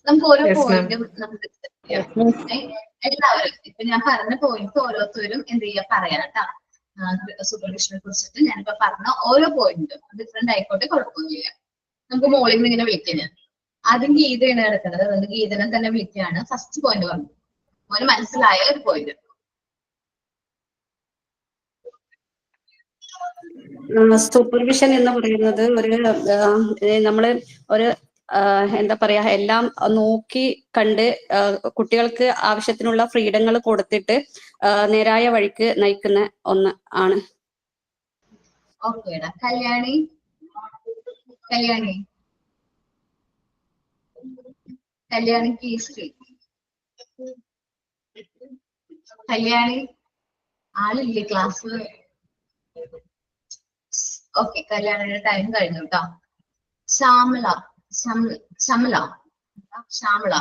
നമുക്ക് ഓരോ പോയിന്റും നമുക്ക് എല്ലാവരും ഇപ്പൊ ഞാൻ പറഞ്ഞ പോയിന്റ് ഓരോരുത്തരും എന്ത് ചെയ്യാ പറയാം കേട്ടോ. സൂപ്പർവിഷനെ കുറിച്ചിട്ട് ഞാനിപ്പോ പറഞ്ഞ ഓരോ പോയിന്റും ഡിഫറെന്റ് ആയിക്കോട്ടെ, കുഴപ്പമൊന്നുമില്ല. നമുക്ക് മോളിൽ നിന്ന് ഇങ്ങനെ വിളിക്കുന്നത്, ആദ്യം ഗീതയാണ് കിടക്കുന്നത്, അതുകൊണ്ട് ഗീതനെ തന്നെ വിളിക്കുകയാണ്. ഫസ്റ്റ് പോയിന്റ് പറഞ്ഞു, മോന് മനസ്സിലായ ഒരു പോയിന്റ്. സൂപ്പർവിഷൻ എന്ന് പറയുന്നത് നമ്മള് ഒരു എന്താ പറയാ, എല്ലാം നോക്കി കണ്ട് കുട്ടികൾക്ക് ആവശ്യത്തിനുള്ള ഫ്രീഡങ്ങൾ കൊടുത്തിട്ട് നേരായ വഴിക്ക് നയിക്കുന്ന ഒന്ന് ആണ്. ഓക്കേടാ. കല്യാണി കല്യാണി കല്യാണി കേസരി കല്യാണി ആളില്ലേ ക്ലാസ്? ഓക്കെ, കല്യാണിയുടെ ടൈം കഴിഞ്ഞു കേട്ടോ. ശ്യാമള ശ്യാമള ശ്യാമള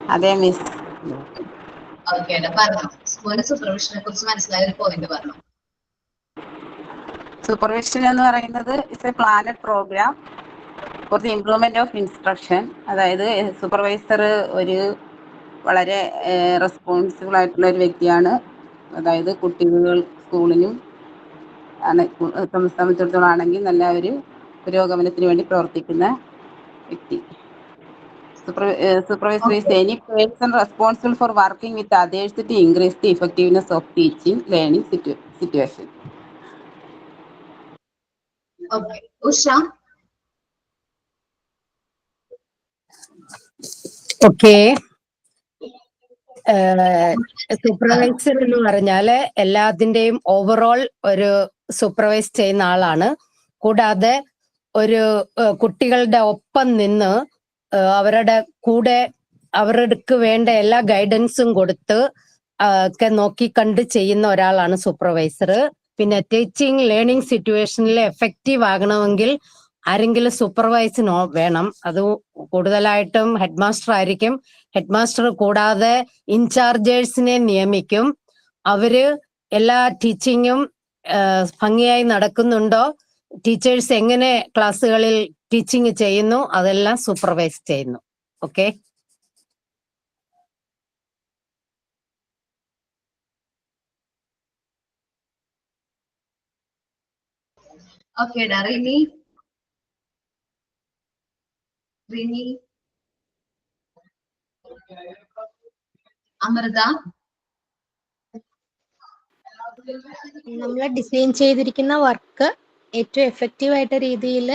അതെ മിസ്. ഓക്കെ, പറഞ്ഞു. സൂപ്പർവിഷനെ കുറിച്ച് മനസ്സിലായ ഒരു പോയിന്റ് പറഞ്ഞു. സൂപ്പർവിഷൻ എന്ന് പറയുന്നത് it's a planned programme for the improvement of instruction. അതായത് സൂപ്പർവൈസർ ഒരു വളരെ റെസ്പോൺസിബിൾ ആയിട്ടുള്ള ഒരു വ്യക്തിയാണ്. അതായത് കുട്ടികൾ സ്കൂളിനും സംബന്ധിച്ചിടത്തോളം ആണെങ്കിൽ നല്ല ഒരു പുരോഗമനത്തിന് വേണ്ടി പ്രവർത്തിക്കുന്ന വ്യക്തി. Supervisor is any person responsible for working with others to increase the effectiveness of teaching learning situation. Okay, Usha. Okay, supervisor എന്ന് പറഞ്ഞാല് എല്ലാത്തിന്റെയും ഓവറോൾ ഒരു സൂപ്പർവൈസ് ചെയ്യുന്ന ആളാണ്. കൂടാതെ ഒരു കുട്ടികളുടെ ഒപ്പം നിന്ന് അവരുടെ കൂടെ അവർക്ക് വേണ്ട എല്ലാ ഗൈഡൻസും കൊടുത്ത് ഒക്കെ നോക്കി കണ്ട് ചെയ്യുന്ന ഒരാളാണ് സൂപ്പർവൈസർ. പിന്നെ ടീച്ചിങ് ലേണിംഗ് സിറ്റുവേഷനിൽ എഫക്റ്റീവ് ആകണമെങ്കിൽ ആരെങ്കിലും സൂപ്പർവൈസിനോ വേണം. അത് കൂടുതലായിട്ടും ഹെഡ് മാസ്റ്റർ ആയിരിക്കും. ഹെഡ് മാസ്റ്റർ കൂടാതെ ഇൻചാർജേഴ്സിനെ നിയമിക്കും. അവര് എല്ലാ ടീച്ചിങ്ങും ഭംഗിയായി നടക്കുന്നുണ്ടോ, ടീച്ചേഴ്സ് എങ്ങനെ ക്ലാസ്സുകളിൽ ടീച്ചിങ് ചെയ്യുന്നു, അതെല്ലാം സൂപ്പർവൈസ് ചെയ്യുന്നു. ഓക്കെ. Okay, Rini. അമൃത. നമ്മൾ ഡിസൈൻ ചെയ്തിരിക്കുന്ന വർക്ക് ഏറ്റവും എഫക്റ്റീവ് ആയിട്ട് രീതിയിൽ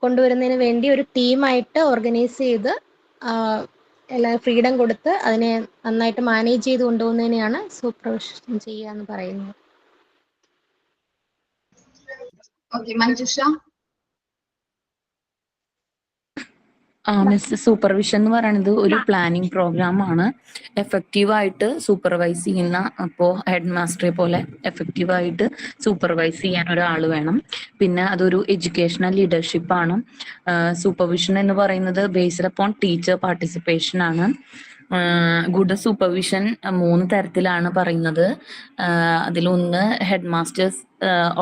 കൊണ്ടുവരുന്നതിന് വേണ്ടി ഒരു ടീമായിട്ട് ഓർഗനൈസ് ചെയ്ത് എല്ലാ ഫ്രീഡം കൊടുത്ത് അതിനെ നന്നായിട്ട് മാനേജ് ചെയ്ത് കൊണ്ടുപോകുന്നതിനെയാണ് സൂപ്പർവിഷൻ ചെയ്യുക എന്ന് പറയുന്നത്. ഓക്കെ, മഞ്ജുഷ. മിസ്, സൂപ്പർവിഷൻ എന്ന് പറയുന്നത് ഒരു പ്ലാനിങ് പ്രോഗ്രാം ആണ്. എഫക്റ്റീവായിട്ട് സൂപ്പർവൈസ് ചെയ്യുന്ന, അപ്പോൾ ഹെഡ് മാസ്റ്ററെ പോലെ എഫക്റ്റീവായിട്ട് സൂപ്പർവൈസ് ചെയ്യാൻ ഒരാൾ വേണം. പിന്നെ അതൊരു എഡ്യൂക്കേഷണൽ ലീഡർഷിപ്പ് ആണ്. സൂപ്പർവിഷൻ എന്ന് പറയുന്നത് ബേസ്ഡ് അപ്പോൺ ടീച്ചർ പാർട്ടിസിപ്പേഷൻ ആണ്. ഗുഡ് സൂപ്പർവിഷൻ 3 തരത്തിലാണ് പറയുന്നത്. അതിലൊന്ന് ഹെഡ് മാസ്റ്റേഴ്സ്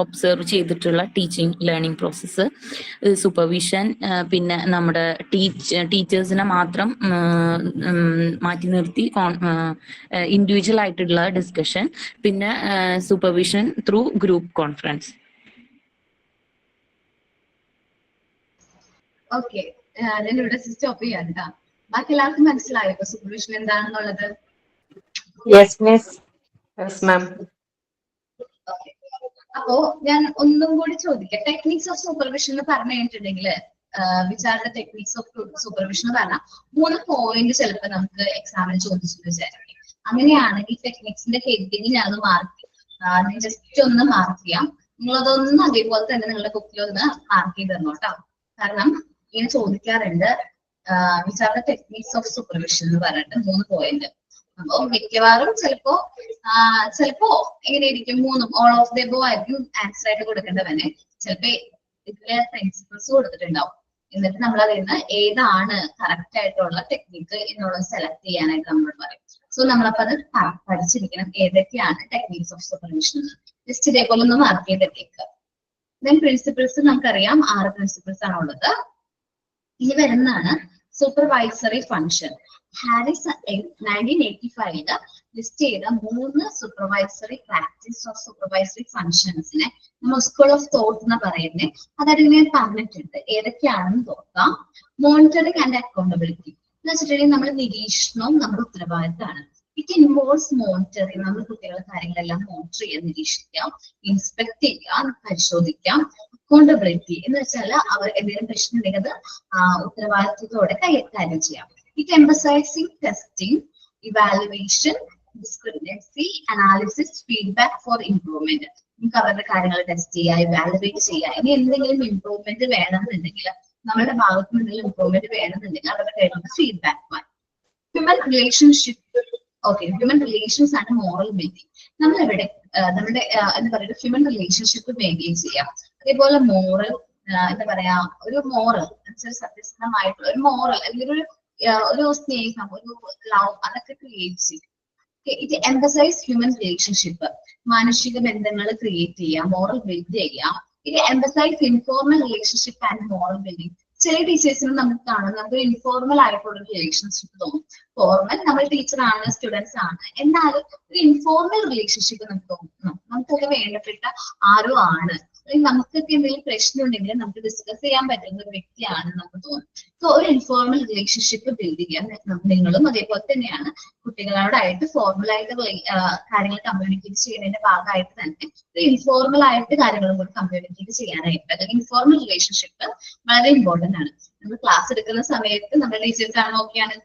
ഒബ്സർവ് ചെയ്തിട്ടുള്ള ടീച്ചിങ് ലേണിംഗ് പ്രോസസ്സ്, സൂപ്പർവിഷൻ, പിന്നെ നമ്മുടെ ടീച്ചേഴ്സിനെ മാത്രം മാറ്റി നിർത്തി ഇൻഡിവിജ്വൽ ആയിട്ടുള്ള ഡിസ്കഷൻ, പിന്നെ supervision through group conference. Okay, ഞാൻ ഇവിടെ സ്റ്റോപ്പ് ചെയ്യാം കേട്ടോ. ബാക്കി എല്ലാവർക്കും മനസ്സിലായോ സൂപ്പർവിഷൻ എന്താണെന്നുള്ളത്? Yes miss. Yes ma'am. Okay, അപ്പോ ഞാൻ ഒന്നും കൂടി ചോദിക്കാം. ടെക്നിക്സ് ഓഫ് സൂപ്പർവിഷൻ എന്ന് പറഞ്ഞു കഴിഞ്ഞിട്ടുണ്ടെങ്കിൽ, വിചാരണ ടെക്നിക്സ് ഓഫ് സൂപ്പർവിഷൻ എന്ന് പറഞ്ഞാൽ 3 പോയിന്റ് ചിലപ്പോൾ നമുക്ക് എക്സാമിന് ചോദിച്ചു വിചാരിക്കും. അങ്ങനെയാണെങ്കിൽ ടെക്നിക്സിന്റെ ഹെഡിങ് ഞാനത് ജസ്റ്റ് ഒന്ന് മാർക്ക് ചെയ്യാം. നിങ്ങളതൊന്നും അതേപോലെ തന്നെ നിങ്ങളുടെ ബുക്കിൽ ഒന്ന് മാർക്ക് ചെയ്ത് തരണം കേട്ടോ. കാരണം ഇങ്ങനെ ചോദിക്കാറുണ്ട്, വിചാരണ ടെക്നിക്സ് ഓഫ് സൂപ്പർവിഷൻ എന്ന് പറഞ്ഞിട്ട് 3 പോയിന്റ്. അപ്പൊ മിക്കവാറും ചിലപ്പോ എങ്ങനെയായിരിക്കും, 3 ഓൾ ഓഫ് ദ എബോവ് ആയിരിക്കും ആൻസർ ആയിട്ട് കൊടുക്കേണ്ടവനെ. ചിലപ്പോ ഇതിലെ പ്രിൻസിപ്പിൾസ് കൊടുത്തിട്ടുണ്ടാവും. എന്നിട്ട് നമ്മൾ അതിൽ നിന്ന് ഏതാണ് കറക്റ്റ് ആയിട്ടുള്ള ടെക്നിക്ക് എന്നുള്ളത് സെലക്ട് ചെയ്യാനായിട്ട് നമ്മൾ പറയും. സോ നമ്മളപ്പോ അത് പഠിച്ചിരിക്കണം ഏതൊക്കെയാണ് ടെക്നിക്സ് ഓഫ് സൂപ്പർവിഷൻ. ജസ്റ്റ് ഇതേപോലെ ഒന്ന് മാർക്ക് ചെയ്തിട്ടേക്ക്. ദെൻ പ്രിൻസിപ്പിൾസ് നമുക്കറിയാം 6 പ്രിൻസിപ്പിൾസ് ആണ് ഉള്ളത്. ഇനി വരുന്നതാണ് സൂപ്പർവൈസറി ഫംഗ്ഷൻ. ഹാരിസ് 1985 ലിസ്റ്റ് ചെയ്ത 3 സൂപ്പർവൈസറി പ്രാക്ടീസ് ഓഫ് സൂപ്പർവൈസറി ഫംഗ്ഷൻസിനെ നമ്മൾ സ്കൂൾ ഓഫ് തോട്ട് എന്ന് പറയുന്നത്. അതായത് ഞാൻ പറഞ്ഞിട്ടുണ്ട്, ഏതൊക്കെയാണെന്ന് നോക്കാം. മോണിറ്ററിംഗ് ആൻഡ് അക്കൗണ്ടബിലിറ്റി എന്ന് വെച്ചിട്ടുണ്ടെങ്കിൽ നമ്മുടെ നിരീക്ഷണവും നമ്മുടെ ഉത്തരവാദിത്തമാണ്. ഇറ്റ് ഇൻവോൾവ്സ് മോണിറ്ററിംഗ്, നമ്മൾ കുട്ടികളുടെ കാര്യങ്ങളെല്ലാം മോണിറ്റർ ചെയ്യാൻ, നിരീക്ഷിക്കാം, ഇൻസ്പെക്ട് ചെയ്യാം, പരിശോധിക്കാം. അക്കൗണ്ടബിലിറ്റി എന്ന് വെച്ചാൽ അവർ എന്തെങ്കിലും പ്രശ്നം ഉണ്ടെങ്കിൽ അത് ഉത്തരവാദിത്തത്തോടെ കൈകാര്യം ചെയ്യാം. It emphasizing testing, evaluation, discriminancy, analysis, feedback for improvement. നമുക്ക് അവരുടെ കാര്യങ്ങൾ ടെസ്റ്റ് ചെയ്യുക, ഇവാലുവേറ്റ് ചെയ്യുക. ഇനി എന്തെങ്കിലും ഇംപ്രൂവ്മെന്റ് വേണമെന്നുണ്ടെങ്കിൽ, നമ്മുടെ ഭാഗത്ത് നിന്ന് എന്തെങ്കിലും ഇംപ്രൂവ്മെന്റ് വേണമെന്നുണ്ടെങ്കിൽ അവരുടെ കയ്യിലുള്ള feedback. Human relationship. Okay, human relations ആണ് മോറൽ മെയിൻറ്റെയിൻ. നമ്മളിവിടെ നമ്മുടെ എന്താ പറയുക, ഹ്യൂമൻ റിലേഷൻഷിപ്പ് മെയിൻറ്റെയിൻ ചെയ്യാം. അതേപോലെ മോറൽ എന്താ പറയാ, ഒരു മോറൽ സത്യസന്ധമായിട്ടുള്ള ഒരു മോറൽ അല്ലെങ്കിൽ ഒരു സ്നേഹം, ഒരു ലവ്, അതൊക്കെ ക്രിയേറ്റ് ചെയ്യും. ഇത് എംഫസൈസ് ഹ്യൂമൻ റിലേഷൻഷിപ്പ്, മാനുഷിക ബന്ധങ്ങൾ ക്രിയേറ്റ് ചെയ്യാം, മോറൽ ബിൽഡ് ചെയ്യാം. ഇത് emphasise informal relationship and moral building. ചില ടീച്ചേഴ്സിന് നമുക്ക് കാണാം, നമുക്ക് ഇൻഫോർമൽ ആയിട്ടുള്ള റിലേഷൻഷിപ്പ് തോന്നും. ഫോർമൽ നമ്മൾ ടീച്ചറാണ്, സ്റ്റുഡൻസ് ആണ്, എന്നാലും ഒരു ഇൻഫോർമൽ റിലേഷൻഷിപ്പ് നമുക്ക് തോന്നും. നമുക്കൊക്കെ വേണ്ടപ്പെട്ട ആരോ ആണ്, അല്ലെങ്കിൽ നമുക്കൊക്കെ എന്തെങ്കിലും പ്രശ്നം ഉണ്ടെങ്കിൽ നമുക്ക് ഡിസ്കസ് ചെയ്യാൻ പറ്റുന്ന ഒരു വ്യക്തിയാണ് നമുക്ക് തോന്നും. സോ ഒരു ഇൻഫോർമൽ റിലേഷൻഷിപ്പ് ബിൽഡ് ചെയ്യാൻ നിങ്ങളും അതേപോലെ തന്നെയാണ് കുട്ടികളോടായിട്ട് ഫോർമലായിട്ട് കാര്യങ്ങൾ കമ്മ്യൂണിക്കേറ്റ് ചെയ്യുന്നതിന്റെ ഭാഗമായിട്ട് തന്നെ ഒരു ഇൻഫോർമൽ ആയിട്ട് കാര്യങ്ങളും കൂടി കമ്മ്യൂണിക്കേറ്റ് ചെയ്യാനായിട്ട്. അല്ലെങ്കിൽ ഇൻഫോർമൽ റിലേഷൻഷിപ്പ് വളരെ ഇമ്പോർട്ടന്റ് ആണ്. നമ്മൾ ക്ലാസ് എടുക്കുന്ന സമയത്ത് നമ്മുടെ ടീച്ചേഴ്സ് ആണ്, ഓക്കെയാണ്,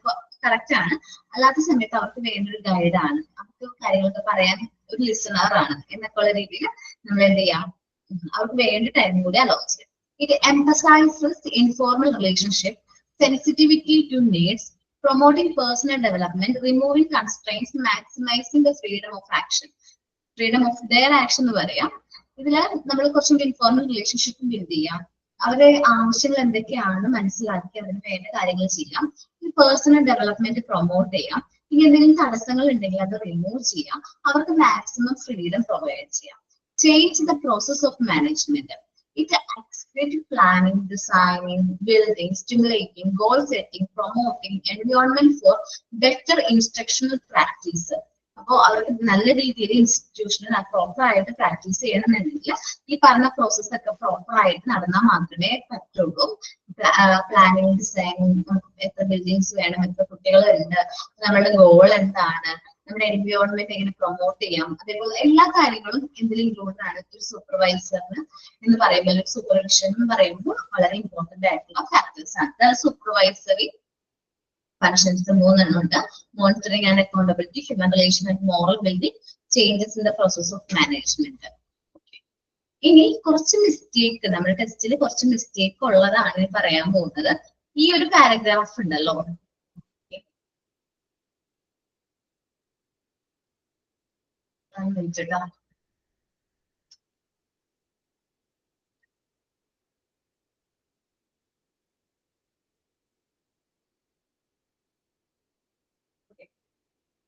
കറക്റ്റ് ആണ്. അല്ലാത്ത സമയത്ത് അവർക്ക് വേണ്ട ഒരു ഗൈഡാണ്, അവർക്ക് കാര്യങ്ങളൊക്കെ പറയാൻ ഒരു ലിസണർ ആണ് എന്നൊക്കെ ഉള്ള രീതിയിൽ നമ്മൾ എന്ത് ചെയ്യാം, അവർക്ക് വേണ്ട ടൈം കൂടി അലോ ചെയ്യും. It emphasizes informal relationship, sensitivity to needs, promoting personal development, removing constraints, maximizing the freedom of action. Freedom of their action എന്ന് പറയാം. ഇതില് നമ്മൾ കുറച്ചും കൂടി ഇൻഫോർമൽ റിലേഷൻഷിപ്പ് ബിൽഡ് ചെയ്യാം. അവരുടെ ആവശ്യങ്ങൾ എന്തൊക്കെയാണ് മനസ്സിലാക്കി അതിന് വേണ്ട കാര്യങ്ങൾ ചെയ്യാം. പേഴ്സണൽ ഡെവലപ്മെന്റ് പ്രൊമോട്ട് ചെയ്യാം. ഇനി എന്തെങ്കിലും തടസ്സങ്ങൾ ഉണ്ടെങ്കിൽ അത് റിമൂവ് ചെയ്യാം. അവർക്ക് മാക്സിമം ഫ്രീഡം പ്രൊവൈഡ് ചെയ്യാം. Change the process of management. It accelerates planning, designing, building, stimulating, goal setting, promoting environment for better instructional practice. അപ്പോൾ അവർക്ക് നല്ല രീതിയിൽ ഇൻസ്റ്റിറ്റ്യൂഷനിൽ പ്രോപ്പർ ആയിട്ട് പ്രാക്ടീസ് ചെയ്യണമെന്നുണ്ടെങ്കിൽ ഈ പറഞ്ഞ പ്രോസസ് ഒക്കെ പ്രോപ്പർ ആയിട്ട് നടന്നാൽ മാത്രമേ പറ്റുള്ളൂ. പ്ലാനിങ്, ഡിസൈനിങ്, എത്ര ബിൽഡിങ്സ് വേണം, എത്ര കുട്ടികളുണ്ട്, നമ്മളുടെ ഗോൾ എന്താണ്, നമ്മുടെ എൻവയോൺമെന്റ് എങ്ങനെ പ്രൊമോട്ട് ചെയ്യാം, അതേപോലെ എല്ലാ കാര്യങ്ങളും ഇതിൽ ഇൻക്ലൂഡ് ആണ്. ഒരു സൂപ്പർവൈസറിന് എന്ന് പറയുമ്പോൾ, ഒരു സൂപ്പർവിഷൻ എന്ന് പറയുമ്പോൾ വളരെ ഇമ്പോർട്ടന്റ് ആയിട്ടുള്ള ഫാക്ടേഴ്സ് ആണ്. സൂപ്പർവൈസറി ഫങ്ഷൻസ് 3 ഉണ്ട്. Monitoring and accountability, human relation and moral building, changes in the process of management. ഇനി കുറച്ച് മിസ്റ്റേക്ക്, നമ്മുടെ ടെസ്റ്റിൽ കുറച്ച് മിസ്റ്റേക്ക് ഉള്ളതാണ് പറയാൻ പോകുന്നത്. ഈ ഒരു പാരഗ്രാഫ് ഉണ്ടല്ലോ,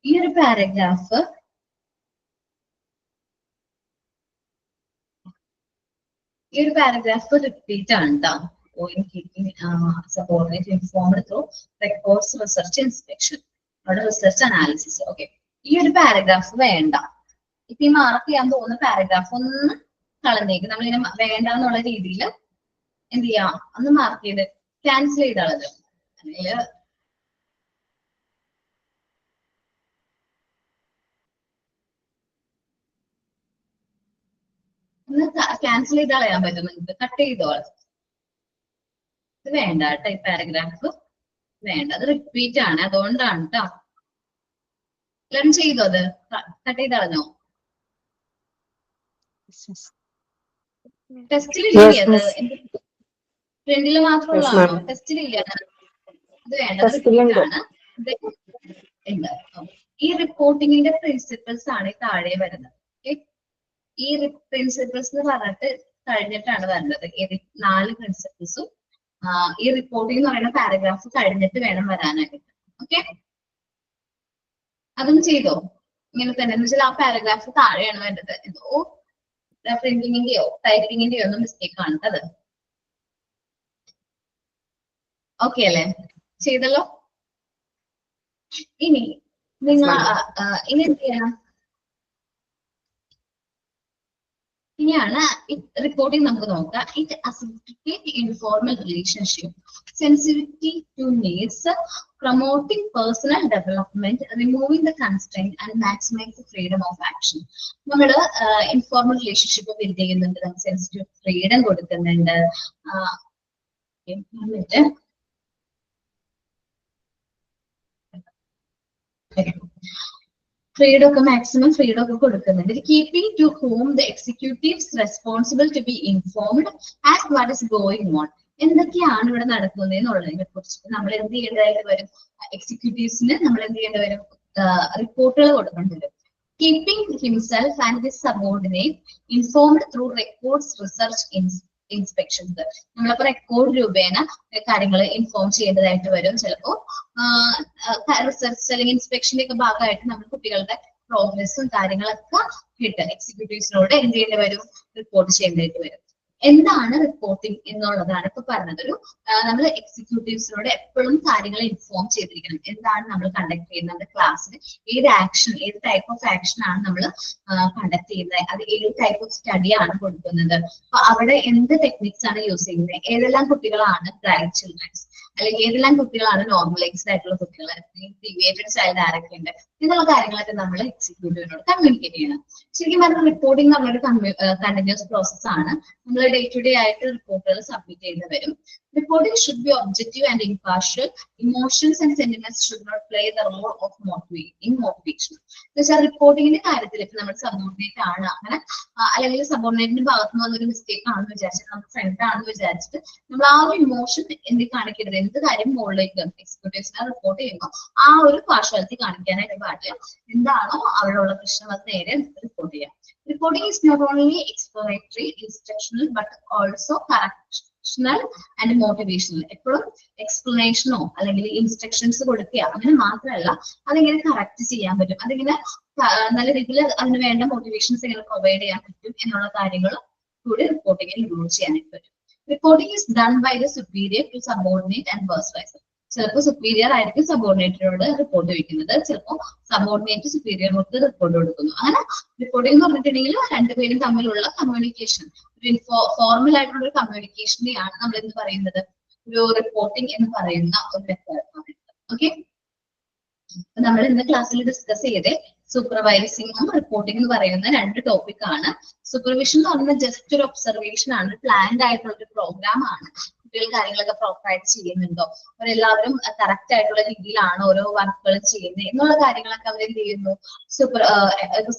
ഈ ഒരു പാരഗ്രാഫ് റിപ്പീറ്റ് ആണ് കേട്ടോ. Subordinate informed through records, research, inspection, അവിടെ റിസർച്ച് അനാലിസിസ്. ഓക്കെ, ഈ ഒരു പാരഗ്രാഫ് വേണ്ട. ഇപ്പൊ ഈ മാർക്ക് ചെയ്യാൻ പോകുന്ന പാരഗ്രാഫ് ഒന്ന് കളഞ്ഞേക്ക്. നമ്മളിങ്ങനെ വേണ്ട എന്നുള്ള രീതിയിൽ എന്ത് ചെയ്യാം, ഒന്ന് മാർക്ക് ചെയ്ത് ക്യാൻസൽ ചെയ്താളത്. അല്ലെങ്കിൽ ഒന്ന് ക്യാൻസൽ ചെയ്ത് കളയാൻ പറ്റും നിങ്ങൾക്ക്, കട്ട് ചെയ്തോളാം. ഇത് വേണ്ട കേട്ടോ, ഈ പാരഗ്രാഫ് വേണ്ട, അത് റിപ്പീറ്റ് ആണ്, അതുകൊണ്ടാണ് കേട്ടോ. ലേൺ ചെയ്തോ, അത് കട്ട് ചെയ്ത് കളഞ്ഞോ? ടെസ്റ്റിലില്ലേ അത്? ഫ്രണ്ടില് മാത്രമുള്ളതാണോ? ടെസ്റ്റിലില്ല. ഇത് വേണ്ട, റിപ്പീറ്റ് ആണ്. ഈ റിപ്പോർട്ടിങ്ങിന്റെ പ്രിൻസിപ്പിൾസ് ആണ് ഈ താഴെ വരുന്നത്. ഈ പ്രിൻസിപ്പിൾസ് എന്ന് പറഞ്ഞിട്ട് കഴിഞ്ഞിട്ടാണ് വരുന്നത്. 4 പ്രിൻസിപ്പിൾസും ഈ റിപ്പോർട്ടിംഗ് എന്ന് പറയുന്ന പാരഗ്രാഫ് കഴിഞ്ഞിട്ട് വേണം വരാനായിട്ട്. ഓക്കെ, അതൊന്നും ചെയ്തോ? ഇങ്ങനെ തന്നെ എന്ന് വെച്ചാൽ ആ പാരഗ്രാഫ് താഴെയാണ് വേണ്ടത്. എന്തോ പ്രിന്റിങ്ങിന്റെയോ ടൈപ്പിങ്ങിന്റെയോ ഒന്നും മിസ്റ്റേക്ക് ആണ് അത്. ഓക്കെ അല്ലേ? ചെയ്തല്ലോ. ഇനി നിങ്ങൾ ഇനി എന്ത് ചെയ്യണം? ഇനിയാണ് റിപ്പോർട്ടിംഗ് നമുക്ക് നോക്കാം. It assists informal relationship, sensitivity to needs, promoting personal development, removing the constraint and maximise the freedom of action. നമ്മൾ ഇൻഫോർമൽ റിലേഷൻഷിപ്പ് ബിൽഡ് ചെയ്യുന്നുണ്ട്, നമുക്ക് സെൻസിറ്റീവ് ഫ്രീഡം കൊടുക്കുന്നുണ്ട്. ഫ്രീഡം ഒക്കെ മാക്സിമം ഫ്രീഡം ഒക്കെ കൊടുക്കുന്നുണ്ട്. Keeping to home the executives responsible to be informed as what is going on. എന്തൊക്കെയാണ് ഇവിടെ നടക്കുന്നത് എന്നുള്ളതിനെ കുറിച്ച് നമ്മൾ എന്ത് ചെയ്യേണ്ടതായിട്ട് വരും? എക്സിക്യൂട്ടീവ്സിന് നമ്മൾ എന്ത് ചെയ്യേണ്ടി വരും? റിപ്പോർട്ടുകൾ കൊടുക്കേണ്ടി വരും. Keeping himself and his subordinate informed through records, research, inspections. നമ്മളിപ്പോ റെക്കോർഡ് രൂപേണ കാര്യങ്ങൾ ഇൻഫോം ചെയ്യേണ്ടതായിട്ട് വരും. ചിലപ്പോ റിസർച്ച് അല്ലെങ്കിൽ ഇൻസ്പെക്ഷന്റെ ഒക്കെ ഭാഗമായിട്ട് നമ്മൾ കുട്ടികളുടെ പ്രോഗ്രസ്സും കാര്യങ്ങളൊക്കെ എക്സിക്യൂട്ടീവ്സിനോട് എന്ത് ചെയ്യേണ്ടി വരും? റിപ്പോർട്ട് ചെയ്യേണ്ടതായിട്ട് വരും. എന്താണ് റിപ്പോർട്ടിംഗ് എന്നുള്ളതാണ് ഇപ്പൊ പറഞ്ഞത്. നമ്മൾ എക്സിക്യൂട്ടീവ്സിനോട് എപ്പോഴും കാര്യങ്ങൾ ഇൻഫോം ചെയ്തിരിക്കണം. എന്താണ് നമ്മൾ കണ്ടക്ട് ചെയ്യുന്നത് ക്ലാസ്സിൽ, ഏത് ആക്ഷൻ, ഏത് ടൈപ്പ് ഓഫ് ആക്ഷൻ ആണ് നമ്മൾ കണ്ടക്ട് ചെയ്യുന്നത്, അത് ഏത് ടൈപ്പ് ഓഫ് സ്റ്റഡി ആണ് കൊടുക്കുന്നത്, അപ്പൊ അവിടെ എന്ത് ടെക്നിക്സ് ആണ് യൂസ് ചെയ്യുന്നത്, ഏതെല്ലാം കുട്ടികളാണ് ബ്രൈറ്റ് ചിൽഡ്രൻസ്, അല്ലെങ്കിൽ ഏതെല്ലാം കുട്ടികളാണ് നോർമലൈസ്ഡ് ആയിട്ടുള്ള കുട്ടികൾ, ഡീവിയേറ്റഡ് ചൈൽഡ് ആരൊക്കെ ഉണ്ട് എന്നുള്ള കാര്യങ്ങളൊക്കെ നമ്മൾ എക്സിക്യൂട്ടീവിനോട് കമ്മ്യൂണിക്കേറ്റ് ചെയ്യണം. ശരിക്കും പറഞ്ഞാൽ റിപ്പോർട്ടിംഗ് നമ്മളൊരു കണ്ടിന്യൂസ് പ്രോസസ് ആണ്. നമ്മൾ ഡേ ടു ഡേ ആയിട്ട് റിപ്പോർട്ടുകൾ സബ്മിറ്റ് ചെയ്ത് വരും. Reporting should be objective and impartial. Emotions and sentiments should not play the role of motivation. എന്നുവെച്ചാൽ റിപ്പോർട്ടിങ്ങിന്റെ കാര്യത്തിൽ ഇപ്പൊ നമ്മൾ സബോർഡിനേറ്റ് ആണ് അങ്ങനെ അല്ലെങ്കിൽ സബോർഡിനേറ്റിന്റെ ഭാഗത്ത് നിന്ന് വന്നൊരു മിസ്റ്റേക്ക് ആണെന്ന് വിചാരിച്ചിട്ട് നമ്മുടെ ഫ്രണ്ട് ആണെന്ന് വിചാരിച്ചിട്ട് നമ്മൾ ആ ഒരു ഇമോഷൻ എന്ത് കാണിക്കരുത്, എന്ത് കാര്യം മുകളിലേക്ക് എക്സിക്യൂട്ടീവ്സിനെ റിപ്പോർട്ട് ചെയ്യുമ്പോൾ ആ ഒരു പാർഷ്വാലിറ്റി കാണിക്കാനായിട്ട് പാടില്ല. എന്താണോ അവിടെയുള്ള പ്രശ്നം അത് നേരെ റിപ്പോർട്ട് ചെയ്യാം. Reporting is not only explanatory, instructional, but also correctional and motivational. എപ്പോഴും എക്സ്പ്ലനേഷനോ അല്ലെങ്കിൽ ഇൻസ്ട്രക്ഷൻസ് കൊടുക്കുക അങ്ങനെ മാത്രമല്ല, അതെങ്ങനെ കറക്റ്റ് ചെയ്യാൻ പറ്റും, അതിങ്ങനെ നല്ല രീതിയിൽ അതിന് വേണ്ട മോട്ടിവേഷൻസ് എങ്ങനെ പ്രൊവൈഡ് ചെയ്യാൻ പറ്റും എന്നുള്ള കാര്യങ്ങൾ കൂടി റിപ്പോർട്ടിങ്ങിൽ ഇൻക്ലൂഡ് ചെയ്യാനായിട്ട് പറ്റും. Reporting is done by the superior to subordinate and versa vice. ചിലപ്പോൾ സുപ്പീരിയർ ആയിരിക്കും സബോർഡിനേറ്ററോട് റിപ്പോർട്ട് വയ്ക്കുന്നത്, ചിലപ്പോൾ സബോർഡിനേറ്റ് സുപ്പീരിയർക്ക് റിപ്പോർട്ട് കൊടുക്കുന്നു. അങ്ങനെ റിപ്പോർട്ടിംഗ് എന്ന് പറഞ്ഞിട്ടുണ്ടെങ്കിൽ രണ്ടുപേരും തമ്മിലുള്ള കമ്മ്യൂണിക്കേഷൻ, ഒരു ഫോർമൽ ആയിട്ടുള്ള ഒരു കമ്മ്യൂണിക്കേഷനെയാണ് നമ്മൾ എന്ത് പറയുന്നത്, ഒരു റിപ്പോർട്ടിംഗ് എന്ന് പറയുന്ന ഒരു മെത്തേഡ്. ഓക്കെ, നമ്മൾ ഇന്ന് ക്ലാസ്സിൽ ഡിസ്കസ് ചെയ്തേ സൂപ്പർവൈസിങ്ങും റിപ്പോർട്ടിംഗ് എന്ന് പറയുന്ന രണ്ട് ടോപ്പിക് ആണ്. സൂപ്പർവിഷൻ എന്ന് പറയുന്നത് ജസ്റ്റ് ഒരു ഒബ്സർവേഷൻ ആണ്, പ്ലാൻഡ് ആയിട്ടുള്ള ഒരു പ്രോഗ്രാം ആണ്. കുട്ടികൾ കാര്യങ്ങളൊക്കെ പ്രോപ്പറായിട്ട് ചെയ്യുന്നുണ്ടോ, അവരെല്ലാവരും കറക്റ്റ് ആയിട്ടുള്ള രീതിയിലാണോ ഓരോ വർക്കുകൾ ചെയ്യുന്നത് എന്നുള്ള കാര്യങ്ങളൊക്കെ അവർ എന്ത് ചെയ്യുന്നു,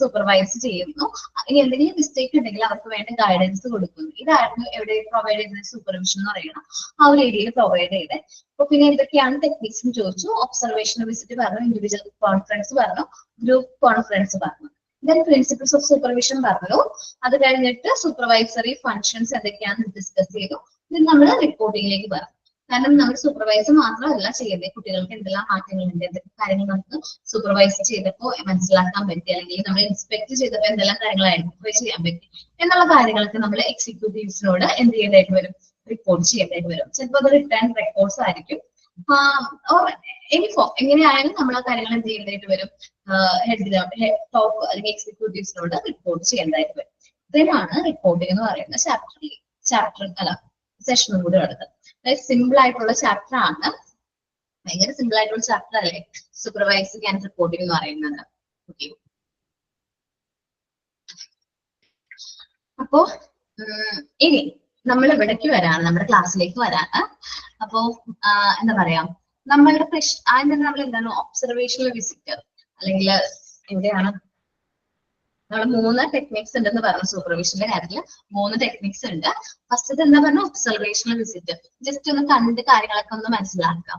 സൂപ്പർവൈസ് ചെയ്യുന്നു. ഇനി എന്തെങ്കിലും മിസ്റ്റേക്ക് ഉണ്ടെങ്കിൽ അവർക്ക് വേണ്ട ഗൈഡൻസ് കൊടുക്കുന്നു. ഇതായിരുന്നു എവിടെ പ്രൊവൈഡ് ചെയ്യുന്നത്, സൂപ്പർവിഷൻ എന്ന് പറയുന്ന ആ ഒരു ഏരിയയിൽ പ്രൊവൈഡ് ചെയ്തത്. അപ്പൊ പിന്നെ എന്തൊക്കെയാണ് ടെക്നിക്സ് എന്ന് ചോദിച്ചു. ഒബ്സർവേഷൻ വിസിറ്റ് പറഞ്ഞു, ഇൻഡിവിജ്വൽ കോൺഫറൻസ് പറഞ്ഞു, ഗ്രൂപ്പ് കോൺഫറൻസ് പറഞ്ഞു, ദെൻ പ്രിൻസിപ്പിൾസ് ഓഫ് സൂപ്പർവിഷൻ പറഞ്ഞു. അത് കഴിഞ്ഞിട്ട് സൂപ്പർവൈസറി ഫങ്ഷൻസ് എന്തൊക്കെയാണെന്ന് ഡിസ്കസ് ചെയ്തു. ഇത് നമ്മൾ റിപ്പോർട്ടിങ്ങിലേക്ക് പറഞ്ഞു. കാരണം നമ്മൾ സൂപ്പർവൈസ് മാത്രമല്ല ചെയ്യുന്നത്, കുട്ടികൾക്ക് എന്തെല്ലാം മാറ്റങ്ങളുണ്ട്, എന്തൊക്കെ കാര്യങ്ങൾ നമുക്ക് സൂപ്പർവൈസ് ചെയ്തപ്പോൾ മനസ്സിലാക്കാൻ പറ്റി, അല്ലെങ്കിൽ നമ്മൾ ഇൻസ്പെക്ട് ചെയ്തപ്പോൾ എന്തെല്ലാം കാര്യങ്ങൾ ഐഡന്റിഫൈ ചെയ്യാൻ പറ്റി എന്നുള്ള കാര്യങ്ങളൊക്കെ നമ്മൾ എക്സിക്യൂട്ടീവ്സിനോട് എന്ത് ചെയ്യേണ്ടതായിട്ട് വരും, റിപ്പോർട്ട് ചെയ്യേണ്ടതായിട്ട് വരും. ചിലപ്പോൾ അത് റിട്ടേൺ റെക്കോർഡ്സ് ആയിരിക്കും. എങ്ങനെയായാലും നമ്മൾ ആ കാര്യങ്ങൾ എന്ത് ചെയ്യേണ്ടതായിട്ട് വരും, ടോപ്പ് അല്ലെങ്കിൽ എക്സിക്യൂട്ടീവ്സിനോട് റിപ്പോർട്ട് ചെയ്യേണ്ടതായിട്ട് വരും. ഇതിനാണ് റിപ്പോർട്ടിംഗ് എന്ന് പറയുന്ന ചാപ്റ്റർ അല്ല സെഷനും കൂടി എടുത്തത്. സിമ്പിൾ ആയിട്ടുള്ള ചാപ്റ്റർ ആണ്, ഭയങ്കര സിമ്പിൾ ആയിട്ടുള്ള ചാപ്റ്റർ അല്ലേ സൂപ്പർവൈസിംഗ് ആൻഡ് റിപ്പോർട്ടിംഗ് എന്ന് പറയുന്നത്. ഓക്കെ, അപ്പോ ഇനി നമ്മൾ ഇവിടേക്ക് വരാണ്, നമ്മുടെ ക്ലാസ്സിലേക്ക് വരാണ്. അപ്പോ എന്താ പറയാ, നമ്മളുടെ നമ്മൾ എന്താണ് ഒബ്സർവേഷണൽ വിസിറ്റ് അല്ലെങ്കിൽ എവിടെയാണ് നമ്മൾ 3 ടെക്നിക്സ് ഉണ്ടെന്ന് പറഞ്ഞു. സൂപ്പർവിഷന്റെ കാര്യത്തിൽ 3 ടെക്നിക്സ് ഉണ്ട്. ഫസ്റ്റ് എന്താ പറഞ്ഞ ഒബ്സർവേഷണൽ വിസിറ്റ്, ജസ്റ്റ് ഒന്ന് കണ്ട് കാര്യങ്ങളൊക്കെ ഒന്ന് മനസ്സിലാക്കാം.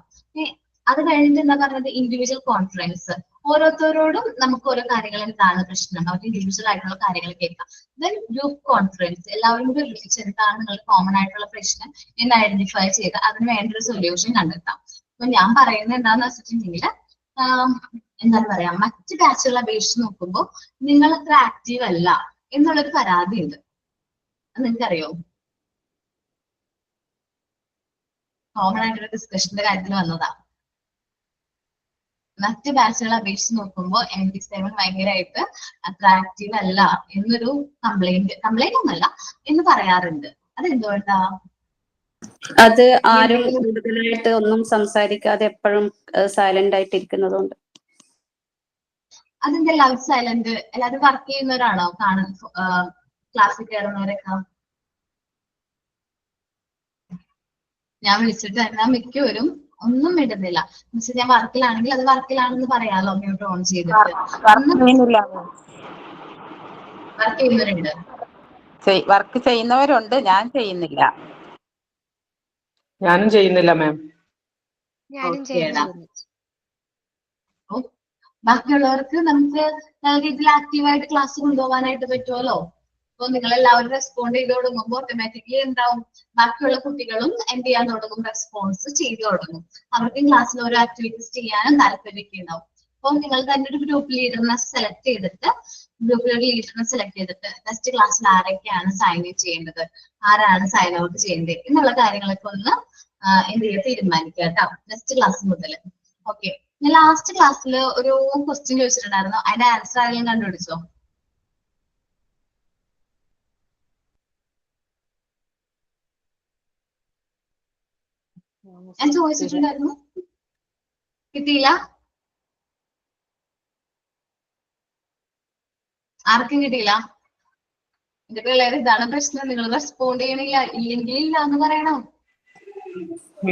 അത് കഴിഞ്ഞിട്ട് എന്താ പറഞ്ഞത്, ഇൻഡിവിജ്വൽ കോൺഫറൻസ്, ഓരോരുത്തരോടും നമുക്ക് ഓരോ കാര്യങ്ങൾ എന്താണ് പ്രശ്നം, അവർക്ക് ഇൻഡിവിജ്വൽ ആയിട്ടുള്ള കാര്യങ്ങൾ കേൾക്കാം. ദെൻ ഗ്രൂപ്പ് കോൺഫറൻസ്, എല്ലാവരും കൂടി ഒരുമിച്ച് എന്താണ് നിങ്ങളുടെ കോമൺ ആയിട്ടുള്ള പ്രശ്നം എന്ന് ഐഡന്റിഫൈ ചെയ്ത് അതിന് വേണ്ട ഒരു സൊല്യൂഷൻ കണ്ടെത്താം. അപ്പൊ ഞാൻ പറയുന്നത് എന്താണെന്ന് വെച്ചിട്ടുണ്ടെങ്കിൽ, എന്താണ് പറയാ, മറ്റ് ബാച്ചുകളെ അപേക്ഷിച്ച് നോക്കുമ്പോൾ നിങ്ങൾ അത്ര ആക്റ്റീവ് അല്ല എന്നുള്ളൊരു പരാതി ഉണ്ട്. അത് നിങ്ങൾക്കറിയോ? കോമൺ ആയിട്ടുള്ള ഡിസ്കഷന്റെ കാര്യത്തിൽ വന്നതാ. മറ്റ് ബാച്ചുകളെ അപേക്ഷിച്ച് നോക്കുമ്പോൾ MD7 ഭയങ്കരമായിട്ട് അത്ര ആക്റ്റീവ് അല്ല എന്നൊരു കംപ്ലൈന്റ് ഒന്നല്ല എന്ന് പറയാറുണ്ട്. അതെന്തുകൊണ്ടാ? അത് ആരും കൂടുതലായിട്ട് ഒന്നും സംസാരിക്കാതെ എപ്പോഴും സൈലന്റ് ആയിട്ട് ഇരിക്കുന്നതുകൊണ്ട്. അതെന്താ എല്ലാവരും സൈലന്റ്? എല്ലാവരും വർക്ക് ചെയ്യുന്നവരാണോ? ക്ലാസ്സിൽ കയറുന്നവരൊക്കെ ഞാൻ വിളിച്ചിട്ട് തന്നെ മിക്കവരും ഒന്നും ഇടുന്നില്ല. എന്നുവെച്ചാൽ ഞാൻ വർക്കിലാണെങ്കിൽ അത് വർക്കിലാണെന്ന് പറയാലോ, മ്യൂട്ട് ഓൺ ചെയ്തിട്ട്. വർക്ക് ചെയ്യുന്നവരുണ്ട്, വർക്ക് ചെയ്യുന്നവരുണ്ട്, ഞാൻ ചെയ്യുന്നില്ല. ഞാനും ചെയ്യുന്നില്ല മാം. ബാക്കിയുള്ളവർക്ക് നമുക്ക് നല്ല രീതിയിൽ ആക്റ്റീവായിട്ട് ക്ലാസ് കൊണ്ടുപോകാനായിട്ട് പറ്റുമല്ലോ. അപ്പൊ നിങ്ങൾ എല്ലാവരും റെസ്പോണ്ട് ചെയ്ത് തുടങ്ങുമ്പോൾ ഓട്ടോമാറ്റിക്കലി എന്താവും, ബാക്കിയുള്ള കുട്ടികളും എന്ത് ചെയ്യാൻ തുടങ്ങും, റെസ്പോൺസ് ചെയ്ത് തുടങ്ങും. അവർക്കും ക്ലാസ്സിൽ ഓരോ ആക്ടിവിറ്റീസ് ചെയ്യാനും താല്പര്യമൊക്കെ ഉണ്ടാവും. അപ്പൊ നിങ്ങൾ തന്നെ ഒരു ഗ്രൂപ്പ് ലീഡറിനെ സെലക്ട് ചെയ്തിട്ട് നെക്സ്റ്റ് ക്ലാസ്സിൽ ആരൊക്കെയാണ് സൈൻ ഇൻ ചെയ്യേണ്ടത്, ആരാണ് സൈൻ ഔട്ട് ചെയ്യേണ്ടത് എന്നുള്ള കാര്യങ്ങളൊക്കെ ഒന്ന് എന്ത് ചെയ്യാൻ തീരുമാനിക്കുക കേട്ടോ, നെക്സ്റ്റ് ക്ലാസ് മുതൽ. ഓക്കെ, ഞാൻ ലാസ്റ്റ് ക്ലാസ്സിൽ ഒരു ക്വസ്റ്റ്യൻ ചോദിച്ചിട്ടുണ്ടായിരുന്നു, അതിന്റെ ആൻസർ ആരെങ്കിലും കണ്ടുപിടിച്ചോ? ഞാൻ ചോദിച്ചിട്ടുണ്ടായിരുന്നു, കിട്ടിയില്ല? ആർക്കും കിട്ടിയില്ല? എന്റെ പിള്ളേർ ഇതാണ് പ്രശ്നം, നിങ്ങൾ റെസ്പോണ്ട് ചെയ്യണില്ല. ഇല്ലെങ്കിൽ ഇല്ല എന്ന് പറയണം.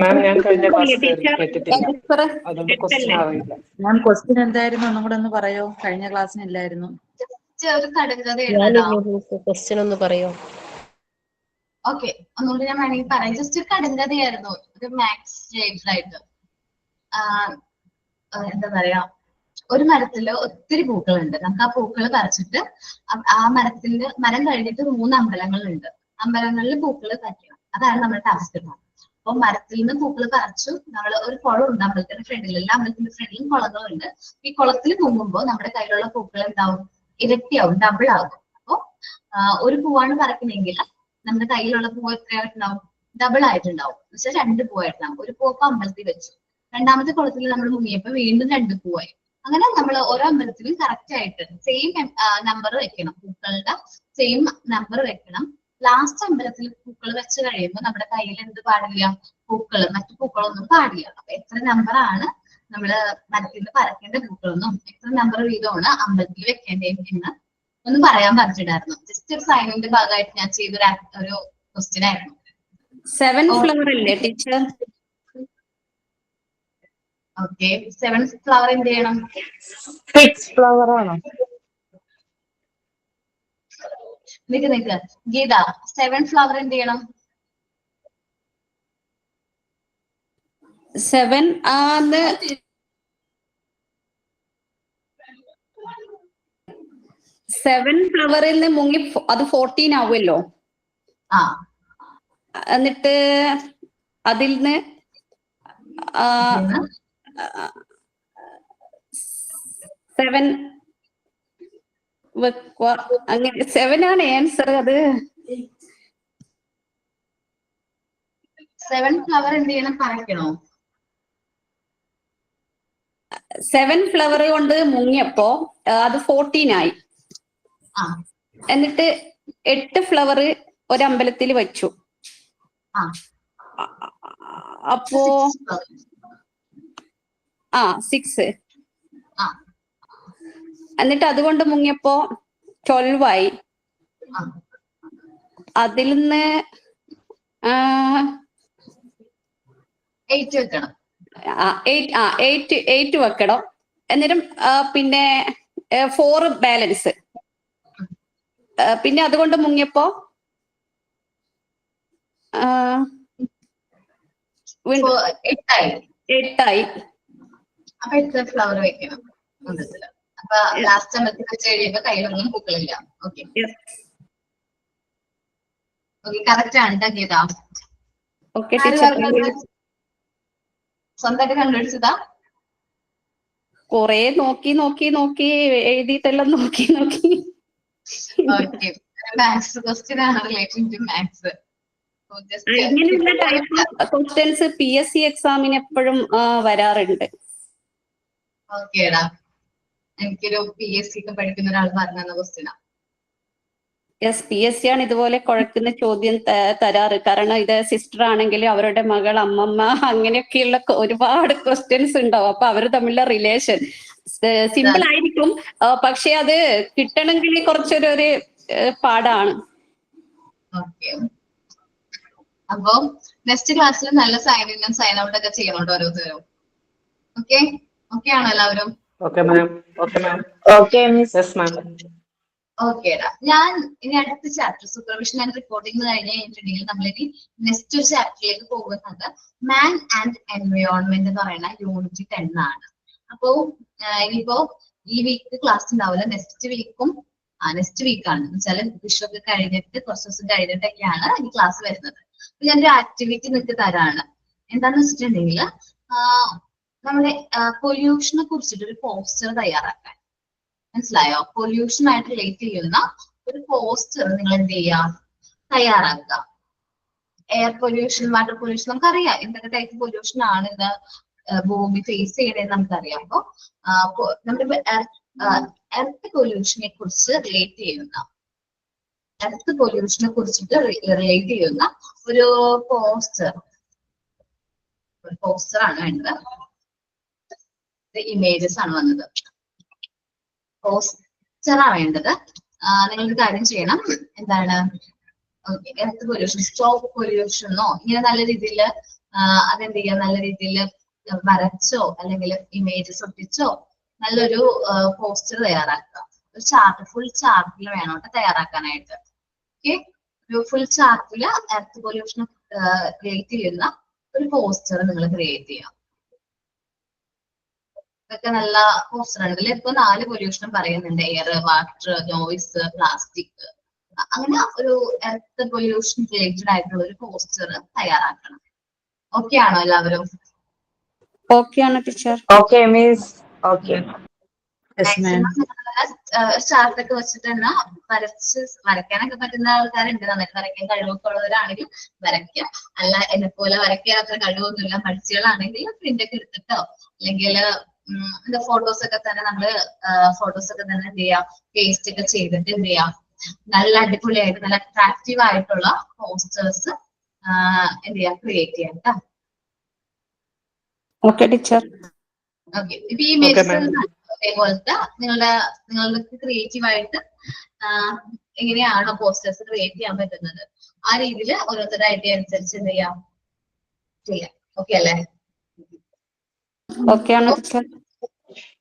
മാം ഞാൻ കഴിഞ്ഞ ക്ലാസ് കേട്ടിട്ടില്ല, അതുകൊണ്ട് ക്വസ്റ്റ്യൻ അറിയില്ല. മാം ക്വസ്റ്റ്യൻ എന്തായിരുന്നു ഒന്നും കൂടെ ഒന്ന് പറയോ? കഴിഞ്ഞ ക്ലാസ്സിന് ഇല്ലായിരുന്നു. ഒരു കടങ്കഥ ക്വസ്റ്റ്യൻ ഒന്ന് പറയോ? ഓക്കെ, ഒന്നുകൂടി ഞാൻ വേണമെങ്കിൽ പറയാം. ജസ്റ്റ് ഒരു കടങ്കഥയായിരുന്നു, ഒരു മാത്സ് റിലേറ്റഡ് ആയിട്ട്. എന്താ പറയാ, ഒരു മരത്തില് ഒത്തിരി പൂക്കളുണ്ട്. നമുക്ക് ആ പൂക്കൾ പറിച്ചിട്ട് ആ മരം കഴിഞ്ഞിട്ട് 3 അമ്പലങ്ങളുണ്ട്. അമ്പലങ്ങളിൽ പൂക്കൾ പറിക്കണം, അതാണ് നമ്മുടെ ടാസ്ക്. അപ്പൊ മരത്തിൽ നിന്ന് പൂക്കൾ പറിച്ചു. നമ്മൾ ഒരു കുളമുണ്ട് അമ്പലത്തിന്റെ ഫ്രണ്ടിൽ, എല്ലാ അമ്പലത്തിന്റെ ഫ്രണ്ടിലും കുളങ്ങളുണ്ട്. ഈ കുളത്തിൽ പൊങ്ങുമ്പോൾ നമ്മുടെ കയ്യിലുള്ള പൂക്കൾ എന്താവും? ഇരട്ടിയാവും, ഡബിൾ ആകും. അപ്പൊ ഒരു പൂവാണ് പറിക്കണമെങ്കിൽ നമ്മുടെ കയ്യിലുള്ള പൂവ് എത്രയായിട്ടുണ്ടാവും? ഡബിൾ ആയിട്ടുണ്ടാവും. എന്ന് വെച്ചാൽ 2 പൂവായിട്ടുണ്ടാവും. ഒരു പൂവൊക്കെ അമ്പലത്തിൽ വെച്ചു, രണ്ടാമത്തെ കുളത്തിൽ നമ്മൾ മുങ്ങിയപ്പോ വീണ്ടും 2 പൂവായി. അങ്ങനെ നമ്മൾ ഓരോ അമ്പലത്തിലും കറക്റ്റ് ആയിട്ട് സെയിം നമ്പർ വെക്കണം, പൂക്കളുടെ സെയിം നമ്പർ വെക്കണം. ലാസ്റ്റ് അമ്പലത്തിൽ പൂക്കൾ വെച്ച് കഴിയുമ്പോൾ നമ്മുടെ കയ്യിൽ എന്ത് പാടില്ല? മറ്റു പൂക്കളൊന്നും പാടില്ല. അപ്പൊ എത്ര നമ്പറാണ് നമ്മള് മരത്തിൽ നിന്ന് പരക്കേണ്ട പൂക്കളൊന്നും എത്ര നമ്പർ വീതമാണ് അമ്പലത്തിൽ വെക്കേണ്ടത് എന്ന് ഒന്ന് പറയാൻ പറഞ്ഞിട്ടുണ്ടായിരുന്നു. ജസ്റ്റ് ഒരു സൈനിന്റെ ഭാഗമായിട്ട് ഞാൻ ചെയ്തൊരു ക്വസ്റ്റ്യൻ ആയിരുന്നു. 7 ഫ്ലവർ ഇല്ലേ ടീച്ചർ? ഓക്കെ, 7th ഫ്ലവർ എന്ത് ചെയ്യണം? 6 ഫ്ലവർ ആണോ? നിക്ക് ഗീത, 7th ഫ്ലവർ എന്ത് ചെയ്യണം? 7 ആന്ന് 7 ഫ്ലവറിൽ നിന്ന് മുങ്ങി അത് 14 ആവുമല്ലോ. എന്നിട്ട് അതിൽ നിന്ന് 7 അങ്ങനെ 7 ആണ് ആൻസർ. അത് 7th ഫ്ലവർ എന്ത് ചെയ്യണം? പറിക്കണോ? 7 ഫ്ലവർ കൊണ്ട് മുങ്ങിയപ്പോ അത് 14 ആയി. എന്നിട്ട് 8 ഫ്ലവർ ഒരമ്പലത്തിൽ വെച്ചു. അപ്പോ 6. എന്നിട്ട് അതുകൊണ്ട് മുങ്ങിയപ്പോ 12 ആയി. അതിൽ നിന്ന് 8 വെക്കണം. 8 വെക്കണം. എന്നിട്ടും പിന്നെ 4 ബാലൻസ്. പിന്നെ അതുകൊണ്ട് മുങ്ങിയപ്പോ 8 ആയി. അപ്പൊ 8 ഫ്ലവർ വെക്കണം അമ്പലത്തില്. അപ്പൊ ലാസ്റ്റ് അമ്പലത്തിൽ വെച്ച് കഴിയുമ്പോ കയ്യിലൊന്നും പൂക്കളില്ല. ഓക്കെ, കറക്റ്റ് ആണ് ഗീത. സ്വന്തമായിട്ട് കണ്ടുപിടിച്ചതാ? കൊറേ നോക്കി എഴുതിയിട്ടെല്ലാം നോക്കി. ഓക്കെ, മാത്സ് ക്വസ്റ്റ്യൻ ആണ് റിലേറ്റഡ് ടു മാത്സ്. ഇങ്ങനെയുള്ള ടൈപ്പ് ക്വസ്റ്റ്യൻസ് PSC എക്സാമിന് എപ്പോഴും വരാറുണ്ട്. ഓക്കേടാ, എനിക്കൊരു PSC ഒക്കെ പഠിക്കുന്ന ഒരാൾ പറഞ്ഞ ക്വസ്റ്റ്യനാ. യെസ്, PSC ആണ് ഇതുപോലെ കുഴക്കുന്ന ചോദ്യം തരാറ്. കാരണം ഇത് സിസ്റ്റർ ആണെങ്കിൽ അവരുടെ മകൾ, അമ്മമ്മ, അങ്ങനെയൊക്കെയുള്ള ഒരുപാട് ക്വസ്റ്റ്യൻസ് ഉണ്ടാവും. അപ്പൊ അവർ തമ്മിലുള്ള റിലേഷൻ സിമ്പിൾ ആയിരിക്കും, പക്ഷെ അത് കിട്ടണമെങ്കിൽ കുറച്ചൊരു പാടാണ്. അപ്പൊ നെക്സ്റ്റ് ക്ലാസ്സിൽ നല്ല സൈൻ ഇന്നും സൈൻ ഔട്ട് ഒക്കെ ചെയ്യണോട്ടോ ഓരോരുത്തരും. ഓക്കെ ആണോ എല്ലാവരും? ഓക്കേടാ, ഞാൻ ഇനി അടുത്ത ചാപ്റ്റർ സൂപ്പർവിഷൻ ആൻഡ് റിപ്പോർട്ടിംഗ് കഴിഞ്ഞ് കഴിഞ്ഞിട്ടുണ്ടെങ്കിൽ നമ്മളിനി നെക്സ്റ്റ് ഒരു ചാപ്റ്ററിലേക്ക് പോകുന്നത് മാൻ ആൻഡ് എൻവയോൺമെന്റ് എന്ന് പറയുന്ന യൂണിറ്റ് 10 ആണ്. അപ്പോ ഇനിയിപ്പോ ഈ വീക്ക് ക്ലാസ് ഉണ്ടാവില്ല, നെക്സ്റ്റ് വീക്കാണ് വെച്ചാൽ വിഷു ഒക്കെ കഴിഞ്ഞിട്ട് കുറച്ച് ദിവസം കഴിഞ്ഞിട്ടൊക്കെയാണ് ഈ ക്ലാസ് വരുന്നത്. അപ്പൊ ഞാനൊരു ആക്ടിവിറ്റി നിങ്ങൾക്ക് തരാണ്. എന്താന്ന് വെച്ചിട്ടുണ്ടെങ്കിൽ നമ്മുടെ പൊല്യൂഷനെ കുറിച്ചിട്ട് ഒരു പോസ്റ്റർ തയ്യാറാക്കാൻ. മനസ്സിലായോ? പൊല്യൂഷൻ ആയിട്ട് റിലേറ്റ് ചെയ്യുന്ന ഒരു പോസ്റ്റർ നിങ്ങൾ എന്ത് ചെയ്യുക? തയ്യാറാക്കുക. എയർ പൊല്യൂഷൻ, വാട്ടർ പൊല്യൂഷൻ, നമുക്കറിയാം എന്തൊക്കെ ടൈപ്പ് പൊല്യൂഷൻ ആണ് ഇത് ഭൂമി ഫേസ് ചെയ്യണേന്ന് നമുക്കറിയാം. അപ്പൊ നമ്മുടെ എർത്ത് പൊല്യൂഷനെ കുറിച്ച് റിലേറ്റ് ചെയ്യുന്ന ഒരു പോസ്റ്റർ ഒരു പോസ്റ്റർ ആണ് വേണ്ടത്. ഇമേജസ് ആണ് വന്നത്. പോസ്റ്ററാ വേണ്ടത്. നിങ്ങളൊരു കാര്യം ചെയ്യണം. എന്താണ്, എർത്ത് പൊല്യൂഷൻ, സ്റ്റോപ്പ് പൊല്യൂഷനോ ഇങ്ങനെ നല്ല രീതിയിൽ അതെന്ത് ചെയ്യുക, നല്ല രീതിയിൽ വരച്ചോ അല്ലെങ്കിൽ ഇമേജസ് ഒട്ടിച്ചോ നല്ലൊരു പോസ്റ്റർ തയ്യാറാക്കുക. ഒരു ചാർട്ട്, ഫുൾ ചാർട്ടിൽ വേണം കേട്ടോ തയ്യാറാക്കാനായിട്ട്. ഓക്കെ, ഒരു ഫുൾ ചാർട്ടിൽ എർത്ത് പൊല്യൂഷൻ ക്രിയേറ്റ് ചെയ്യുന്ന ഒരു പോസ്റ്റർ നിങ്ങൾ ക്രിയേറ്റ് ചെയ്യാം. ഇതൊക്കെ നല്ല പോസ്റ്റർ ആണ്. ഇതിൽ ഇപ്പൊ 4 പൊല്യൂഷനും പറയുന്നുണ്ട്: എയർ, വാട്ടർ, നോയിസ്, പ്ലാസ്റ്റിക്. അങ്ങനെ ഒരു എർത്ത് പൊല്യൂഷൻ റിലേറ്റഡ് ആയിട്ടുള്ള ഒരു പോസ്റ്റർ തയ്യാറാക്കണം. ഓക്കെ ആണോ എല്ലാവരും? ഓക്കെ ആണ് ടീച്ചർ. Okay miss. ഓക്കെ. ചാർട്ടൊക്കെ വെച്ചിട്ട് തന്നെ വരയ്ക്കാനൊക്കെ പറ്റുന്ന ആൾക്കാരുണ്ട്. നന്നായിട്ട് വരയ്ക്കാൻ കഴിവൊക്കെ ഉള്ളവരാണെങ്കിൽ വരയ്ക്കാം. അല്ല എന്നെ പോലെ വരയ്ക്കാൻ അത്ര കഴിവൊന്നുമില്ല പഠിച്ചുകളാണെങ്കിൽ പ്രിന്റ് ഒക്കെ എടുത്തിട്ടോ അല്ലെങ്കിൽ ഫോട്ടോസ് ഒക്കെ തന്നെ എന്ത് ചെയ്യാം, പേസ്റ്റ് ഒക്കെ ചെയ്തിട്ട് എന്ത് ചെയ്യാം, നല്ല അടിപൊളിയായിട്ട് നല്ല അട്രാക്റ്റീവ് ആയിട്ടുള്ള പോസ്റ്റേഴ്സ് എന്ത് ചെയ്യാം, ക്രിയേറ്റ് ചെയ്യാം കേട്ടോ. Okay teacher. ഓക്കെ, ഇപ്പൊ ഈ ഇമേജസ് അതേപോലത്തെ നിങ്ങൾക്ക് ക്രിയേറ്റീവ് ആയിട്ട് എങ്ങനെയാണോ പോസ്റ്റേഴ്സ് ക്രിയേറ്റ് ചെയ്യാൻ പറ്റുന്നത് ആ രീതിയിൽ ഓരോരുത്തരുടെ ഐഡിയ അനുസരിച്ച് എന്ത് ചെയ്യാം, ഓക്കെ അല്ലേ? ഓക്കെ ആണ് ടീച്ചർ.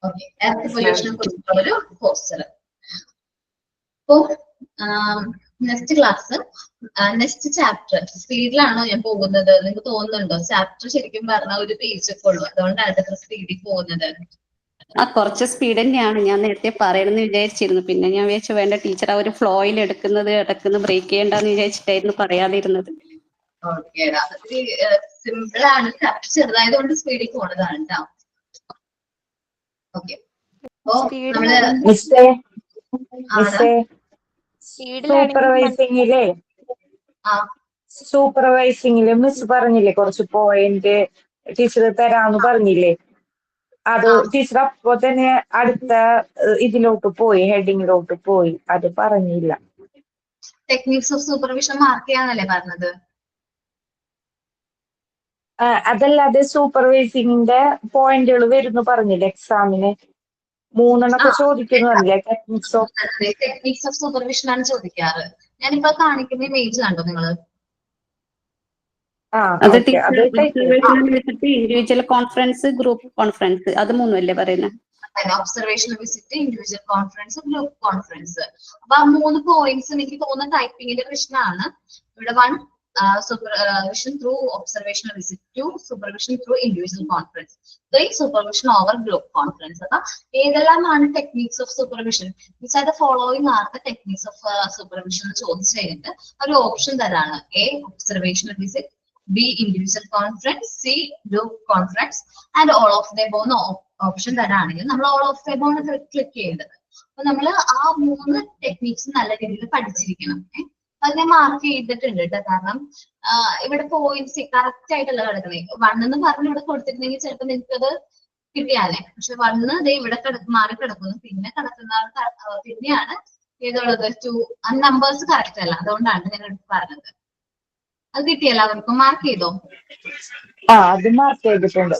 ഓക്കെ, എർത്ത് പൊല്യൂഷനെ കുറിച്ചുള്ള ഒരു പോസ്റ്റർ. അപ്പോ നെക്സ്റ്റ് ക്ലാസ്, നെക്സ്റ്റ് ചാപ്റ്റർ സ്പീഡിലാണോ ഞാൻ പോകുന്നത്? നിങ്ങൾക്ക് തോന്നുന്നുണ്ടോ? ചാപ്റ്റർ ശരിക്കും പറഞ്ഞാൽ ഒരു പേജ് ഒക്കെ ഉള്ളൂ, അതുകൊണ്ടാണ് ഇത്ര സ്പീഡിൽ പോകുന്നത്. കുറച്ച് സ്പീഡ് തന്നെയാണ്. ഞാൻ നേരത്തെ പറയണമെന്ന് വിചാരിച്ചിരുന്നു. പിന്നെ ഞാൻ വിചാരിച്ചു വേണ്ട, ടീച്ചർ ആ ഒരു ഫ്ലോയിൽ ഇടയ്ക്ക് ബ്രേക്ക് ചെയ്യണ്ടെന്ന് വിചാരിച്ചിട്ടായിരുന്നു പറയാതിരുന്നത്. ഓക്കെ, സിമ്പിൾ ആണ്. ചാപ്റ്റർ ചെറുതായത് കൊണ്ട് സ്പീഡിൽ പോണതാണ് കേട്ടോ. ഓക്കെ, അപ്പോ നമ്മള് സൂപ്പർവൈസിംഗില് മിസ് പറഞ്ഞില്ലേ കുറച്ച് പോയിന്റ് ടീച്ചർ തരാന്ന് പറഞ്ഞില്ലേ, അത് ടീച്ചർ അപ്പോ തന്നെ അടുത്ത ഇതിലോട്ട് പോയി, ഹെഡിങ്ങിലോട്ട് പോയി, അത് പറഞ്ഞില്ല. ടെക്നിക്സ് ഓഫ് സൂപ്പർവിഷൻ മാർക്ക് ചെയ്യാന്നല്ലേ പറഞ്ഞത്? അതല്ലാതെ സൂപ്പർവൈസിംഗിന്റെ പോയിന്റുകൾ വരുന്നു പറഞ്ഞില്ലേ എക്സാമിന് 3 ചോദിക്കുന്നതല്ലേ ടെക്നിക്സ് ഓഫ് സൂപ്പർവിഷൻ ആണ് ചോദിക്കാറ്. ഞാനിപ്പോ കാണിക്കുന്ന ഇമേജ് കണ്ടോ നിങ്ങള്? അത് teacher visit, individual conference, group conference, അത് 3 അല്ലേ പറയുന്നത്? Observational visit, individual conference, group conference. അപ്പൊ ആ 3 പോയിന്റ്സ് എനിക്ക് തോന്നുന്ന ടൈപ്പിംഗിന്റെ പ്രശ്നമാണ്. ഇവിടെ 1 supervision through observational visit, 2 supervision through individual conference, 3 supervision over group conference. അപ്പൊ ഏതെല്ലാമാണ് techniques of supervision? which are the following are the techniques of supervision ചോദിച്ചു കഴിഞ്ഞിട്ട് ഒരു ഓപ്ഷൻ തരാണ്: A observational visit, B individual conference, C group conference and all of the above option തരാണെങ്കിൽ നമ്മൾ all of the above click ചെയ്യേണ്ടത്. അപ്പൊ നമ്മൾ ആ 3 ടെക്നിക്സ് നല്ല രീതിയിൽ പഠിച്ചിരിക്കണം. അത് ഞാൻ മാർക്ക് ചെയ്തിട്ടുണ്ട് കേട്ടോ. കാരണം ഇവിടെ പോയിന്റ്സ് കറക്റ്റ് ആയിട്ടല്ല കിടക്കണേ. 1 എന്ന് പറഞ്ഞ് ഇവിടെ കൊടുത്തിട്ടുണ്ടെങ്കിൽ ചിലപ്പോൾ നിങ്ങൾക്ക് അത് കിട്ടിയാലേ. പക്ഷെ 1 ദേ ഇവിടെ മാറി കിടക്കുന്നു. പിന്നെ കിടക്കുന്ന പിന്നെയാണ് ഏതുള്ളത് 2. ആ നമ്പേഴ്സ് കറക്റ്റ് അല്ല, അതുകൊണ്ടാണ് ഞാൻ പറഞ്ഞത്. അത് കിട്ടിയല്ലോ, അവർക്ക് മാർക്ക് ചെയ്തോ? അത് മാർക്ക് ചെയ്തിട്ടുണ്ട്.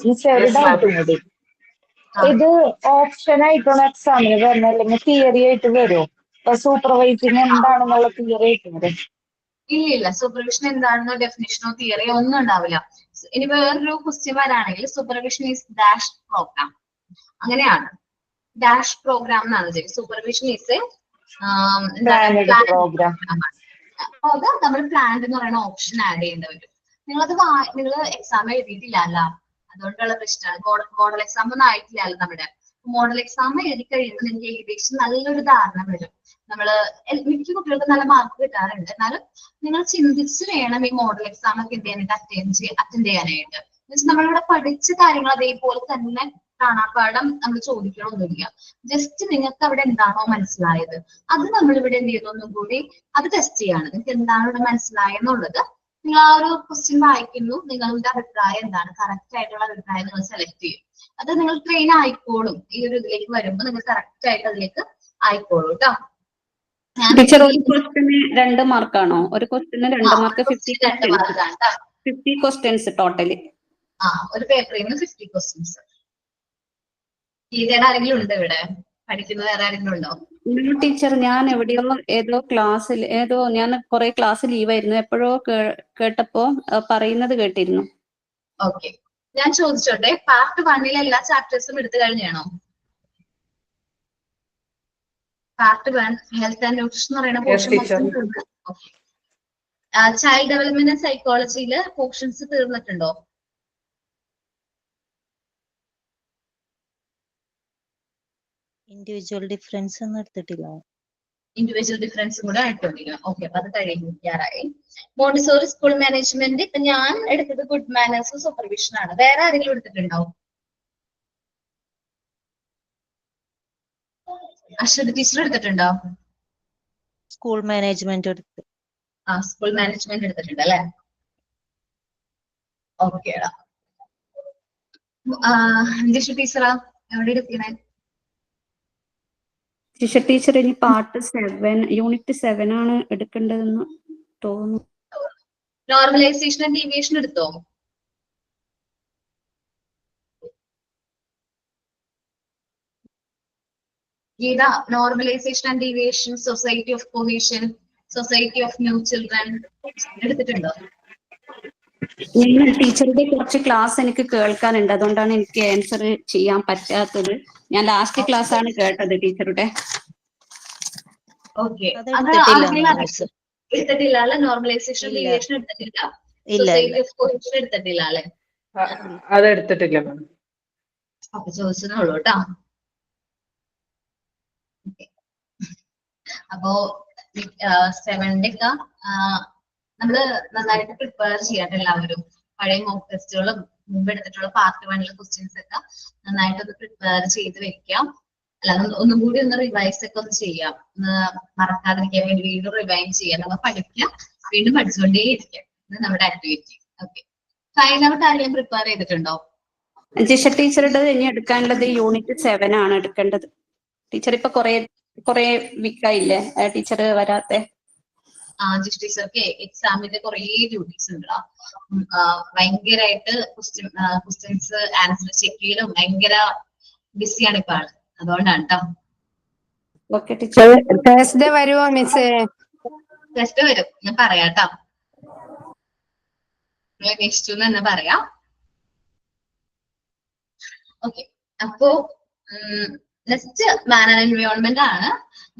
ഇത് ഓപ്ഷൻ ആയിട്ടാണ് എക്സാമിന് വരുന്നത്, അല്ലെങ്കിൽ തിയറി ആയിട്ട് വരുമോ? സൂപ്പർവൈസിങ് എന്താണെന്നുള്ള തിയറി ആയിട്ട് വരും? ഇല്ല, സൂപ്പർവിഷൻ എന്താണെന്നോ ഡെഫിനിഷനോ തിയറിയോ ഒന്നും ഉണ്ടാവില്ല. ഇനി വേറൊരു ക്വസ്റ്റ്യൻ വരാണെങ്കിൽ സൂപ്പർവിഷൻ ഈസ് ഡാഷ് പ്രോഗ്രാം, അങ്ങനെയാണ്. ഡാഷ് പ്രോഗ്രാം എന്നാണ്. Supervision is programme. അപ്പൊ അത് നമ്മൾ പ്ലാൻഡ് എന്ന് പറയുന്ന ഓപ്ഷൻ ആഡ് ചെയ്യേണ്ടി വരും. നിങ്ങൾ എക്സാം എഴുതിയിട്ടില്ല അല്ല, അതുകൊണ്ടുള്ള പ്രശ്നമാണ്. മോഡൽ എക്സാം ഒന്നും ആയിട്ടില്ലല്ലോ നമ്മുടെ. മോഡൽ എക്സാം എഴുതി കഴിയുമ്പോൾ നിങ്ങൾക്ക് ഏകദേശം നല്ലൊരു ധാരണ വരും. മിക്ക കുട്ടികൾക്ക് നല്ല മാർക്ക് കിട്ടാറുണ്ട്. എന്നാലും നിങ്ങൾ ചിന്തിച്ച് വേണം ഈ മോഡൽ എക്സാം ഒക്കെ എന്ത് ചെയ്യാനായിട്ട് അറ്റൻഡ് ചെയ്യാനായിട്ട്. നമ്മളിവിടെ പഠിച്ച കാര്യങ്ങൾ അതേപോലെ തന്നെ കാണാപ്പാഠം നമ്മൾ ചോദിക്കണമൊന്നുമില്ല. ജസ്റ്റ് നിങ്ങൾക്ക് അവിടെ എന്താണോ മനസ്സിലായത് അത് നമ്മളിവിടെ എന്ത് ചെയ്യുന്നു, ഒന്നും കൂടി അത് ടെസ്റ്റ് ചെയ്യാണ്. നിങ്ങൾക്ക് എന്താണ് ഇവിടെ മനസ്സിലായെന്നുള്ളത് നിങ്ങൾ ആ ഒരു ക്വസ്റ്റ്യൻ വായിക്കുന്നു. നിങ്ങളുടെ അഭിപ്രായം എന്താണ്, കറക്റ്റ് ആയിട്ടുള്ള അഭിപ്രായം നിങ്ങൾ സെലക്ട് ചെയ്യും. അത് നിങ്ങൾ ട്രെയിൻ ആയിക്കോളും. ഈ ഒരു ഇതിലേക്ക് വരുമ്പോൾ നിങ്ങൾ കറക്റ്റ് ആയിട്ട് അതിലേക്ക് ആയിക്കോളൂ കേട്ടോ. ടീച്ചർ ഒരു ക്വസ്റ്റ്യന് 2 മാർക്കാണോ? ഒരു ക്വസ്റ്റ്യന് 2 മാർക്ക്, 50 ക്വസ്റ്റ്യൻസ് ടോട്ടല്. ഒരു പേപ്പറിൽ നിന്ന് 50 ക്വസ്റ്റ്യൻസ്. ഗീതയുടെ ആരെങ്കിലും ഉണ്ടോ ഇവിടെ? പഠിക്കുന്ന വേറെ ആരെങ്കിലും ഉണ്ടോ? ടീച്ചർ, ഞാൻ എവിടെയോ ഞാൻ കുറെ ക്ലാസ് ലീവായിരുന്നു, എപ്പോഴോ കേട്ടപ്പോ പറയുന്നത് കേട്ടിരുന്നു. ഓക്കെ, ഞാൻ ചോദിച്ചോട്ടെ, പാർട്ട് 1 എല്ലാ ചാപ്റ്റേഴ്സും എടുത്തു കഴിഞ്ഞാണോ? പാർട്ട് 1 ഹെൽത്ത് ആൻഡ് ന്യൂട്രീഷൻ എന്ന് പറയുന്ന പോർഷൻ ചൈൽഡ് ഡെവലപ്മെന്റ് ആൻഡ് സൈക്കോളജിയില് പോർഷൻസ് തീർന്നിട്ടുണ്ടോ? ഇൻഡിവിജ്വൽ ഡിഫറൻസ് ഒന്നും എടുത്തിട്ടില്ല. ഇൻഡിവിജ്വൽ ഡിഫറൻസും കൂടെ ആയിട്ടില്ല. ഓക്കെ, അപ്പൊ അത് കഴിയാറായി. മോണ്ടിസോറി സ്കൂൾ മാനേജ്മെന്റ് ഇപ്പൊ ഞാൻ എടുത്തത് ഗുഡ് മാനേഴ്സ് സൂപ്പർവിഷൻ ആണ്. വേറെ ആരെങ്കിലും എടുത്തിട്ടുണ്ടോ? അശ്വതി ടീച്ചർ എടുത്തിട്ടുണ്ടോ? സ്കൂൾ മാനേജ്മെന്റ് എടുത്ത്. സ്കൂൾ മാനേജ്മെന്റ് എടുത്തിട്ടുണ്ട് അല്ലെ? ഓക്കേടാ. ജിഷു ടീച്ചറാ എവിടെ എടുക്കണേ? ടീച്ചർ ഇനി പാർട്ട് 7 യൂണിറ്റ് 7 ആണ് എടുക്കേണ്ടതെന്ന് തോന്നുന്നു. നോർമലൈസേഷൻ ആൻഡ് ഡീവിയേഷൻ എടുത്തോ? Geetha, normalisation and deviation, society of cohesion, society of new children എടുത്തിട്ടുണ്ടോ? ടീച്ചറുടെ കുറച്ച് ക്ലാസ് എനിക്ക് കേൾക്കാനുണ്ട്, അതുകൊണ്ടാണ് എനിക്ക് ആൻസർ ചെയ്യാൻ പറ്റാത്തത്. ഞാൻ ലാസ്റ്റ് ക്ലാസ് ആണ് കേട്ടത് ടീച്ചറുടെ. ഓക്കെ, എടുത്തിട്ടില്ല അല്ലെ? നോർമലൈസേഷൻ ഡീവിയേഷൻ എടുത്തിട്ടില്ല, സൊസൈറ്റി ഓഫ് കൊഹീഷൻ എടുത്തിട്ടില്ല അല്ലെ? അത് എടുത്തിട്ടില്ല മാം. അപ്പൊ ചോദിച്ചതേ കേട്ടോ. അപ്പോ 7ന്റെ ഒക്കെ നമ്മള് നന്നായിട്ട് പ്രിപ്പയർ ചെയ്യട്ടെ എല്ലാവരും. പഴയ മോക്ക് ടെസ്റ്റുകളും മുമ്പ് എടുത്തിട്ടുള്ള പാർട്ട് 1 ക്വസ്റ്റ്യൻസ് ഒക്കെ നന്നായിട്ടൊന്ന് പ്രിപ്പയർ ചെയ്ത് വെക്കാം. അല്ലാതെ ഒന്നും കൂടി ഒന്ന് റിവൈസ് ഒക്കെ ഒന്ന് ചെയ്യാം, മറക്കാതിരിക്കാൻ വേണ്ടി വീണ്ടും റിവൈൻഡ് ചെയ്യാം. നമ്മൾ പഠിക്കാം, വീണ്ടും പഠിച്ചുകൊണ്ടേ ഇരിക്കാം. ഇത് നമ്മുടെ ആക്ടിവിറ്റി. ഓക്കെ, സൈൻ ഔട്ട് ആരെങ്കിലും പ്രിപ്പയർ ചെയ്തിട്ടുണ്ടോ? ജിഷ ടീച്ചറുടെ ഇനി എടുക്കാനുള്ളത് യൂണിറ്റ് 7 ആണ് എടുക്കേണ്ടത്. ടീച്ചർ ഇപ്പൊ കൊറേ വീക്കായില്ലേ ടീച്ചർ വരാത്തെ? ജിഷ് ടീച്ചർക്ക് എക്സാമിന്റെ കുറെ ഡ്യൂട്ടീസ് ഉണ്ട്. ഭയങ്കരമായിട്ട് ക്വസ്റ്റ്യൻസ് ആൻസർ ചെക്ക് ചെയ്യലും ഭയങ്കര ബിസിയാണ് ഇപ്പൊ ആള്. അതുകൊണ്ടാണ് കേട്ടോ. Okay teacher. തേഴ്സ്ഡേ വരുമോ മിസ്സേ? ടെസ്റ്റ് വരും, ഞാൻ പറയാട്ടോ. അന്വേഷിച്ചു എന്ന് പറയാം. ഓക്കെ, അപ്പോ നെക്സ്റ്റ് മാൻ ആൻഡ് എൻവയോൺമെന്റ് ആണ്.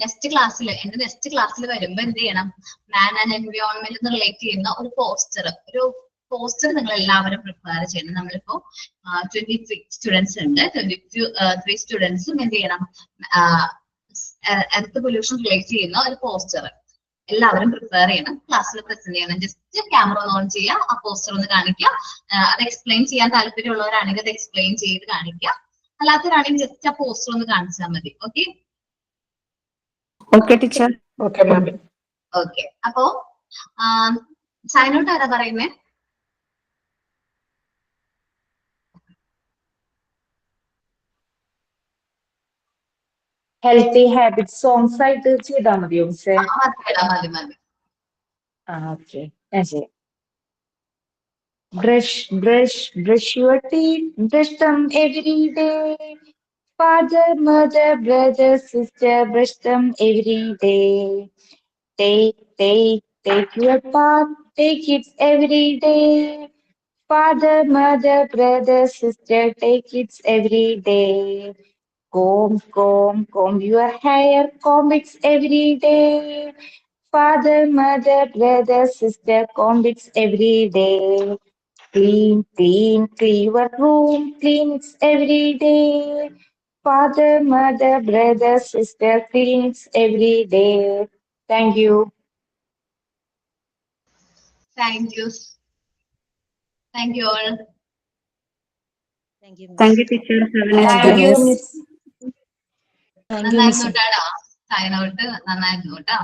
നെക്സ്റ്റ് ക്ലാസ്സിൽ വരുമ്പോ എന്ത് ചെയ്യണം? മാൻ ആൻഡ് എൻവയോൺമെന്റ് റിലേറ്റ് ചെയ്യുന്ന ഒരു പോസ്റ്റർ നിങ്ങൾ എല്ലാവരും പ്രിപ്പയർ ചെയ്യണം. നമ്മളിപ്പോ 23 സ്റ്റുഡൻസ് ഉണ്ട്. 23 സ്റ്റുഡൻസും എന്ത് ചെയ്യണം? എർത്ത് പൊല്യൂഷൻ റിലേറ്റ് ചെയ്യുന്ന ഒരു പോസ്റ്റർ എല്ലാവരും പ്രിപ്പയർ ചെയ്യണം. ക്ലാസ്സിൽ പ്രസന്റ് ചെയ്യണം. ജസ്റ്റ് ക്യാമറ ഒന്ന് ഓൺ ചെയ്യുക, ആ പോസ്റ്റർ ഒന്ന് കാണിക്കുക. അത് എക്സ്പ്ലെയിൻ ചെയ്യാൻ താല്പര്യമുള്ളവരാണെങ്കിൽ അത് എക്സ്പ്ലെയിൻ ചെയ്ത് കാണിക്കുക. അല്ലാത്തവരാണെങ്കിൽ ജസ്റ്റ് ആ പോസ്റ്റർ ഒന്ന് കാണിച്ചാൽ മതി. Okay okay teacher. Okay ma'am. Okay, അപ്പോ സൈൻ ഔട്ട് ആരാ പറയുന്നേ? ഹെൽത്തി ഹാബിറ്റ് സോങ്സ് ആയിട്ട് ചെയ്താൽ മതിയോ മിസ്സേ? മതി. ഓക്കെ, ഞാൻ ചെയ്യാം. Brush your teeth, brush them every day. Father, mother, brother, sister, brush them every day. Take your bath, take it every day. Father, mother, brother, sister, take it every day. Comb your hair, comb it every day. Father, mother, brother, sister, comb it every day. Clean your room, clean it every day. Father, mother, brother, sister, clean it every day. Thank you. Thank you all. Thank you, teacher. Thank you, Miss. നന്നായിരുന്നു കേട്ടോ. Sign out നന്നായിരുന്നു കേട്ടോ.